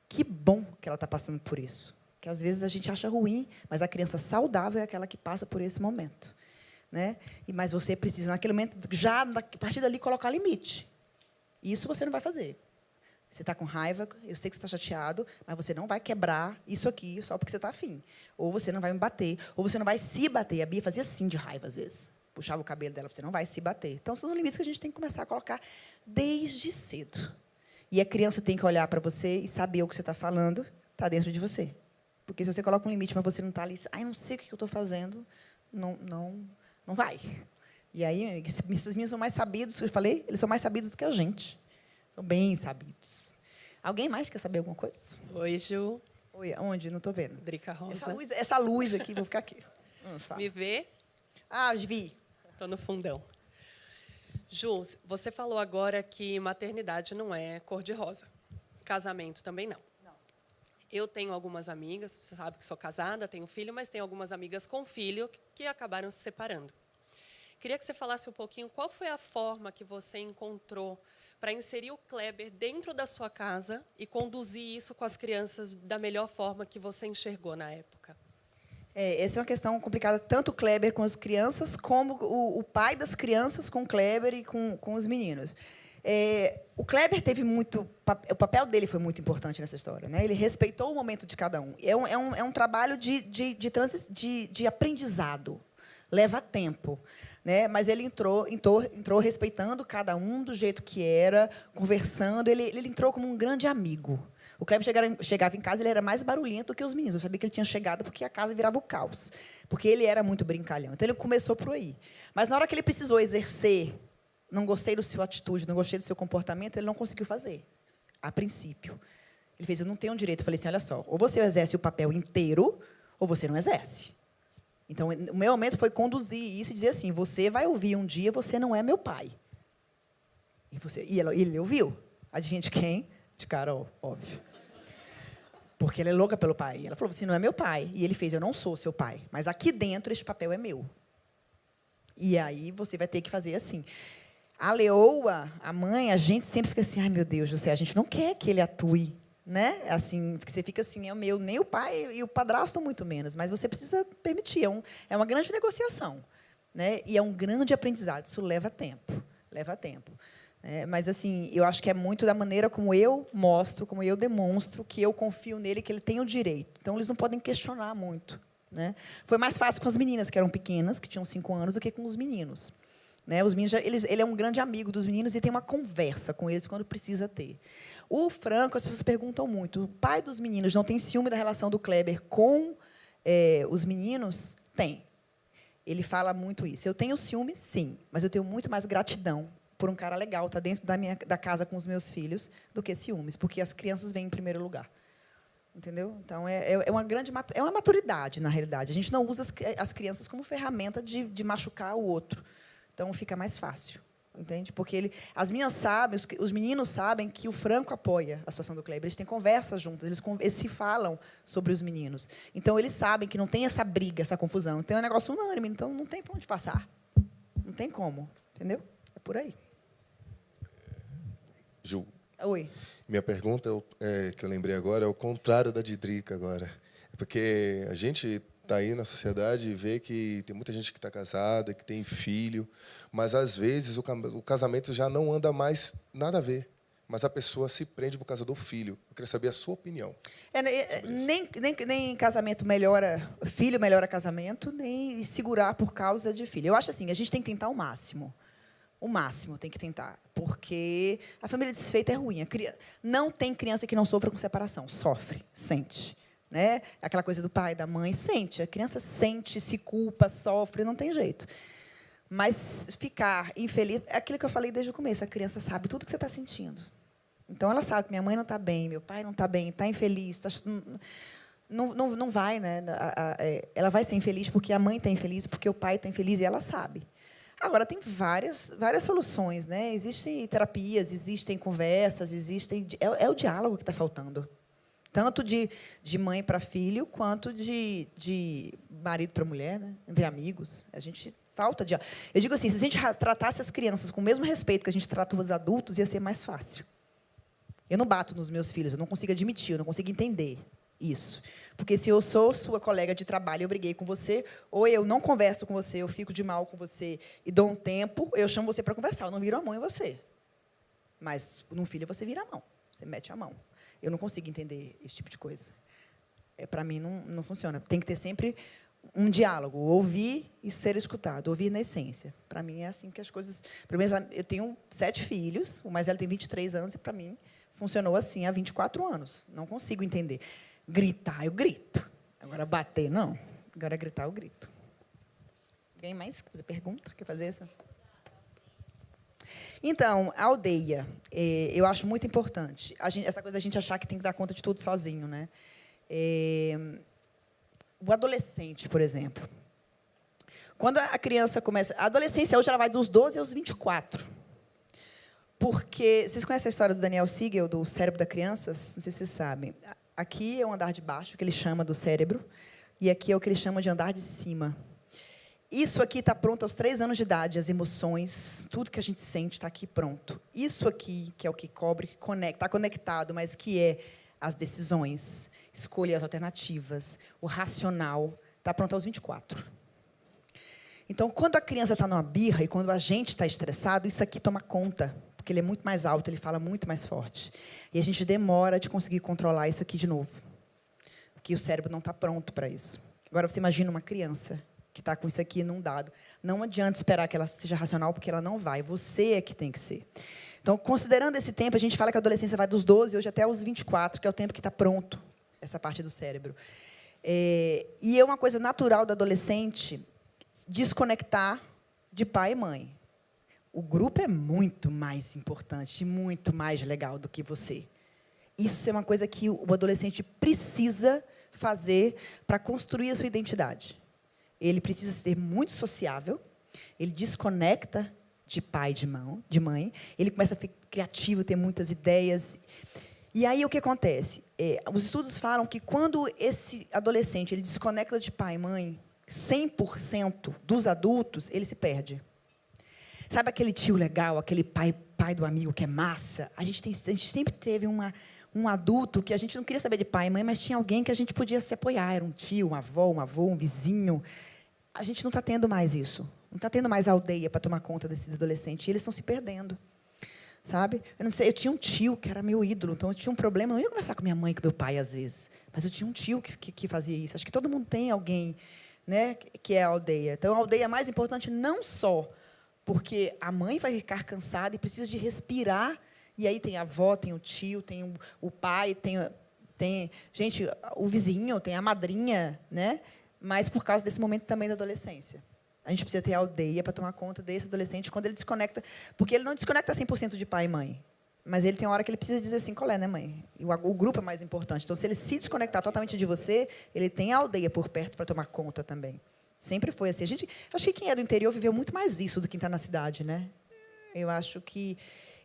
Que bom que ela está passando por isso. Que às vezes a gente acha ruim, mas a criança saudável é aquela que passa por esse momento. Né? Mas você precisa, naquele momento, já a partir dali, colocar limite. Isso você não vai fazer. Você está com raiva, eu sei que você está chateado, mas você não vai quebrar isso aqui só porque você está afim. Ou você não vai me bater, ou você não vai se bater. A Bia fazia assim de raiva, às vezes. Puxava o cabelo dela, você não vai se bater. Então, são os limites que a gente tem que começar a colocar desde cedo. E a criança tem que olhar para você e saber o que você está falando está dentro de você. Porque se você coloca um limite, mas você não está ali, não sei o que eu estou fazendo, não vai. E aí, esses meninos são mais sabidos, eu falei, eles são mais sabidos do que a gente. São bem sabidos. Alguém mais quer saber alguma coisa? Oi, Ju. Oi, onde? Não estou vendo. Drica Rosa. Essa luz aqui, vou ficar aqui. Me vê? Vi. Estou no fundão. Ju, você falou agora que maternidade não é cor-de-rosa. Casamento também não. Eu tenho algumas amigas, você sabe que sou casada, tenho filho, mas tenho algumas amigas com filho que acabaram se separando. Queria que você falasse um pouquinho qual foi a forma que você encontrou para inserir o Kleber dentro da sua casa e conduzir isso com as crianças da melhor forma que você enxergou na época. Essa é uma questão complicada, tanto o Kleber com as crianças, como o pai das crianças com o Kleber e com os meninos. O Kleber teve muito... O papel dele foi muito importante nessa história. Né? Ele respeitou o momento de cada um. É um trabalho de aprendizado. Leva tempo. Né? Mas ele entrou respeitando cada um do jeito que era, conversando. Ele entrou como um grande amigo. O Kleber chegava em casa, ele era mais barulhento do que os meninos. Eu sabia que ele tinha chegado porque a casa virava o caos. Porque ele era muito brincalhão. Então, ele começou por aí. Mas, na hora que ele precisou exercer, não gostei da sua atitude, não gostei do seu comportamento, ele não conseguiu fazer, a princípio. Ele fez, eu não tenho direito. Eu falei assim, olha só, ou você exerce o papel inteiro, ou você não exerce. Então, o meu momento foi conduzir isso e dizer assim, você vai ouvir um dia, você não é meu pai. E ele ouviu. Adivinha de quem? De Carol, óbvio. Porque ela é louca pelo pai. Ela falou, você não é meu pai. E ele fez, eu não sou seu pai. Mas aqui dentro, este papel é meu. E aí, você vai ter que fazer assim. A Leoa, a mãe, a gente sempre fica assim, ai, meu Deus do céu, a gente não quer que ele atue. Né? Assim, porque você fica assim, é o meu, nem o pai e o padrasto muito menos. Mas você precisa permitir. É uma grande negociação. Né? E é um grande aprendizado. Isso leva tempo. Leva tempo. Mas, assim, eu acho que é muito da maneira como eu mostro, como eu demonstro, que eu confio nele, que ele tem o direito. Então, eles não podem questionar muito. Né? Foi mais fácil com as meninas, que eram pequenas, que tinham 5 anos, do que com os meninos. Né? Os meninos, ele é um grande amigo dos meninos e tem uma conversa com eles quando precisa ter. O Franco, as pessoas perguntam muito, o pai dos meninos não tem ciúme da relação do Kleber com os meninos? Tem. Ele fala muito isso. Eu tenho ciúme, sim, mas eu tenho muito mais gratidão por um cara legal, estar dentro da casa com os meus filhos, do que ciúmes, porque as crianças vêm em primeiro lugar. Entendeu? Então, é uma maturidade, na realidade. A gente não usa as crianças como ferramenta de machucar o outro. Então, fica mais fácil. Entende? Porque as minhas sabem, os meninos sabem que o Franco apoia a situação do Kleber. Eles têm conversas juntos, eles se falam sobre os meninos. Então, eles sabem que não tem essa briga, essa confusão. Então, é um negócio unânime. Então, não tem para onde passar. Não tem como. Entendeu? por aí. Ju, Oi. minha pergunta, que eu lembrei agora, é o contrário da de Drica agora. Porque a gente está aí na sociedade e vê que tem muita gente que está casada, que tem filho, mas, às vezes, o casamento já não anda mais nada a ver. Mas a pessoa se prende por causa do filho. Eu queria saber a sua opinião. Nem casamento melhora, filho melhora casamento, nem segurar por causa de filho. Eu acho assim, a gente tem que tentar o máximo. O máximo tem que tentar. Porque a família desfeita é ruim. Não tem criança que não sofra com separação. Sofre, sente. Né? Aquela coisa do pai, da mãe, sente. A criança sente, se culpa, sofre, não tem jeito. Mas ficar infeliz... É aquilo que eu falei desde o começo. A criança sabe tudo que você está sentindo. Então, ela sabe que minha mãe não está bem, meu pai não está bem, está infeliz. Não vai, né? Ela vai ser infeliz porque a mãe está infeliz, porque o pai está infeliz, e ela sabe. Agora, tem várias soluções. Né? Existem terapias, existem conversas, existem... É o diálogo que está faltando. Tanto de mãe para filho, quanto de marido para mulher, né? Entre amigos. A gente falta de... Eu digo assim, se a gente tratasse as crianças com o mesmo respeito que a gente trata os adultos, ia ser mais fácil. Eu não bato nos meus filhos, eu não consigo admitir, eu não consigo entender isso. Porque se eu sou sua colega de trabalho e eu briguei com você, ou eu não converso com você, eu fico de mal com você e dou um tempo, eu chamo você para conversar, eu não viro a mão em você. Mas, num filho, você vira a mão, você mete a mão. Eu não consigo entender esse tipo de coisa. Para mim, não funciona. Tem que ter sempre um diálogo, ouvir e ser escutado, ouvir na essência. Para mim, é assim que as coisas... Pelo menos, eu tenho 7 filhos, o mais velho tem 23 anos, e, para mim, funcionou assim há 24 anos. Não consigo entender. Gritar, eu grito. Agora, bater, não. Agora, gritar, eu grito. Alguém mais fazer pergunta? Quer fazer essa? Então, a aldeia, eu acho muito importante. Essa coisa da gente achar que tem que dar conta de tudo sozinho. Né? O adolescente, por exemplo. Quando a criança começa... A adolescência hoje ela vai dos 12 aos 24. Porque... Vocês conhecem a história do Daniel Siegel, do cérebro da criança? Não sei se vocês sabem. Aqui é o andar de baixo, que ele chama do cérebro, e aqui é o que ele chama de andar de cima. Isso aqui está pronto aos 3 anos de idade, as emoções, tudo que a gente sente está aqui pronto. Isso aqui, que é o que cobre, que conecta, está conectado, mas que é as decisões, escolher as alternativas, o racional, está pronto aos 24. Então, quando a criança está numa birra e quando a gente está estressado, isso aqui toma conta, porque ele é muito mais alto, ele fala muito mais forte. E a gente demora de conseguir controlar isso aqui de novo, porque o cérebro não está pronto para isso. Agora, você imagina uma criança que está com isso aqui inundado. Não adianta esperar que ela seja racional, porque ela não vai. Você é que tem que ser. Então, considerando esse tempo, a gente fala que a adolescência vai dos 12 hoje até os 24, que é o tempo que está pronto, essa parte do cérebro. E é uma coisa natural do adolescente desconectar de pai e mãe. O grupo é muito mais importante, muito mais legal do que você. Isso é uma coisa que o adolescente precisa fazer para construir a sua identidade. Ele precisa ser muito sociável, ele desconecta de pai e de mãe, ele começa a ficar criativo, ter muitas ideias. E aí, o que acontece? Os estudos falam que, quando esse adolescente ele desconecta de pai e mãe, 100% dos adultos, ele se perde. Sabe aquele tio legal, aquele pai do amigo que é massa? A gente sempre teve um adulto que a gente não queria saber de pai e mãe, mas tinha alguém que a gente podia se apoiar. Era um tio, uma avó, um avô, um vizinho. A gente não está tendo mais isso. Não está tendo mais aldeia para tomar conta desses adolescentes. E eles estão se perdendo. Sabe? Eu não sei, eu tinha um tio que era meu ídolo, então eu tinha um problema. Eu não ia conversar com minha mãe e com meu pai, às vezes. Mas eu tinha um tio que fazia isso. Acho que todo mundo tem alguém, né, que é a aldeia. Então, a aldeia é mais importante não só porque a mãe vai ficar cansada e precisa de respirar. E aí tem a avó, tem o tio, tem o pai, tem gente, o vizinho, tem a madrinha, né? Mas por causa desse momento também da adolescência. A gente precisa ter a aldeia para tomar conta desse adolescente quando ele desconecta. Porque ele não desconecta 100% de pai e mãe. Mas ele tem uma hora que ele precisa dizer assim, qual é, né, mãe? E o grupo é mais importante. Então, se ele se desconectar totalmente de você, ele tem a aldeia por perto para tomar conta também. Sempre foi assim. Acho que quem é do interior viveu muito mais isso do que quem está na cidade, né? Eu acho que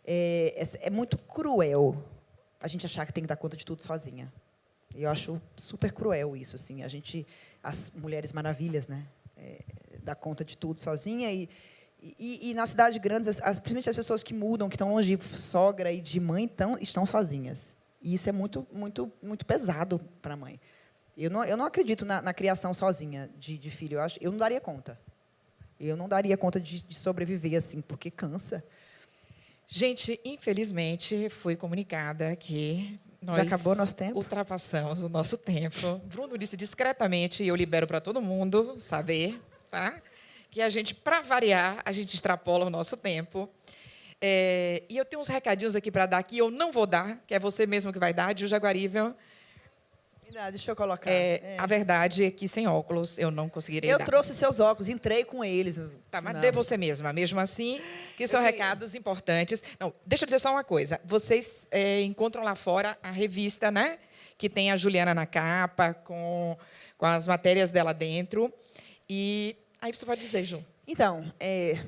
é muito cruel a gente achar que tem que dar conta de tudo sozinha. Eu acho super cruel isso, assim. As mulheres maravilhas, né? Dar conta de tudo sozinha E na cidade grande, principalmente as pessoas que mudam, que estão longe de sogra e de mãe, estão sozinhas. E isso é muito, muito, muito pesado para a mãe. Eu não acredito na criação sozinha de filho. Eu não daria conta. Eu não daria conta de sobreviver assim, porque cansa. Gente, infelizmente, fui comunicada que nós Já acabou nosso tempo? ultrapassamos o nosso tempo. Bruno disse discretamente, e eu libero para todo mundo saber, tá? Que a gente, para variar, a gente extrapola o nosso tempo. E eu tenho uns recadinhos aqui para dar, que eu não vou dar, que é você mesmo que vai dar, de Jaguarivel. Deixa eu colocar. A verdade é que sem óculos eu não conseguirei Eu dar. trouxe seus óculos, entrei com eles. Tá, mas senão- dê você mesma, mesmo assim, que são recados importantes. Não, deixa eu dizer só uma coisa. Vocês encontram lá fora a revista, né? Que tem a Juliana na capa, com as matérias dela dentro. E aí você pode dizer, Ju. Então,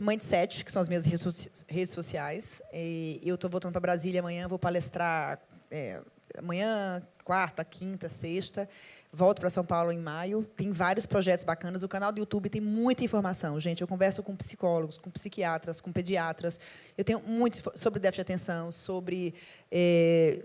Mãe de Sete, que são as minhas redes sociais. Eu estou voltando para Brasília amanhã, vou palestrar amanhã, quarta, quinta, sexta. Volto para São Paulo em maio. Tem vários projetos bacanas. O canal do YouTube tem muita informação, gente. Eu converso com psicólogos, com psiquiatras, com pediatras. Eu tenho muito sobre déficit de atenção, sobre,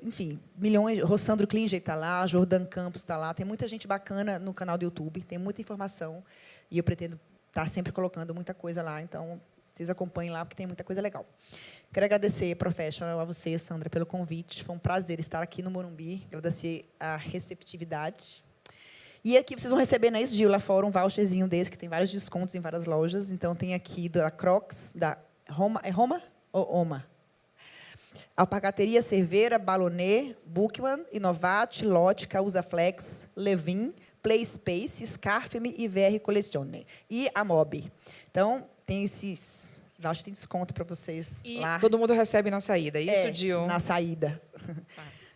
enfim, milhões. Rossandro Klinger está lá, Jordan Campos está lá. Tem muita gente bacana no canal do YouTube. Tem muita informação. E eu pretendo estar sempre colocando muita coisa lá. Então, vocês acompanhem lá, porque tem muita coisa legal. Quero agradecer, Professional, a você, Sandra, pelo convite. Foi um prazer estar aqui no Morumbi. Agradecer a receptividade. E aqui vocês vão receber na Esdil, lá fora, um voucherzinho desse, que tem vários descontos em várias lojas. Então, tem aqui da Crocs, da Roma. É Roma ou Oma? Alpargateria Cerveira, Balonê, Bookman, Inovat, Lótica, Usaflex, Levin, PlaySpace, Scarfme e VR Collezione. E a Mob. Então, tem esses... Acho que tem desconto para vocês E lá. todo mundo recebe na saída. Isso, Dio? Na saída.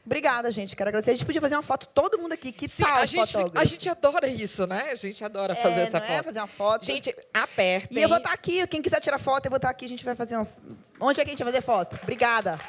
Obrigada, gente. Quero agradecer. A gente podia fazer uma foto, todo mundo aqui. Que Sim, tal, a fotógrafo? gente adora isso, né? A gente adora fazer essa não foto. fazer uma foto. Gente, apertem. E eu vou estar aqui. Quem quiser tirar foto, eu vou estar aqui. A gente vai fazer umas... Onde é que a gente vai fazer foto? Obrigada.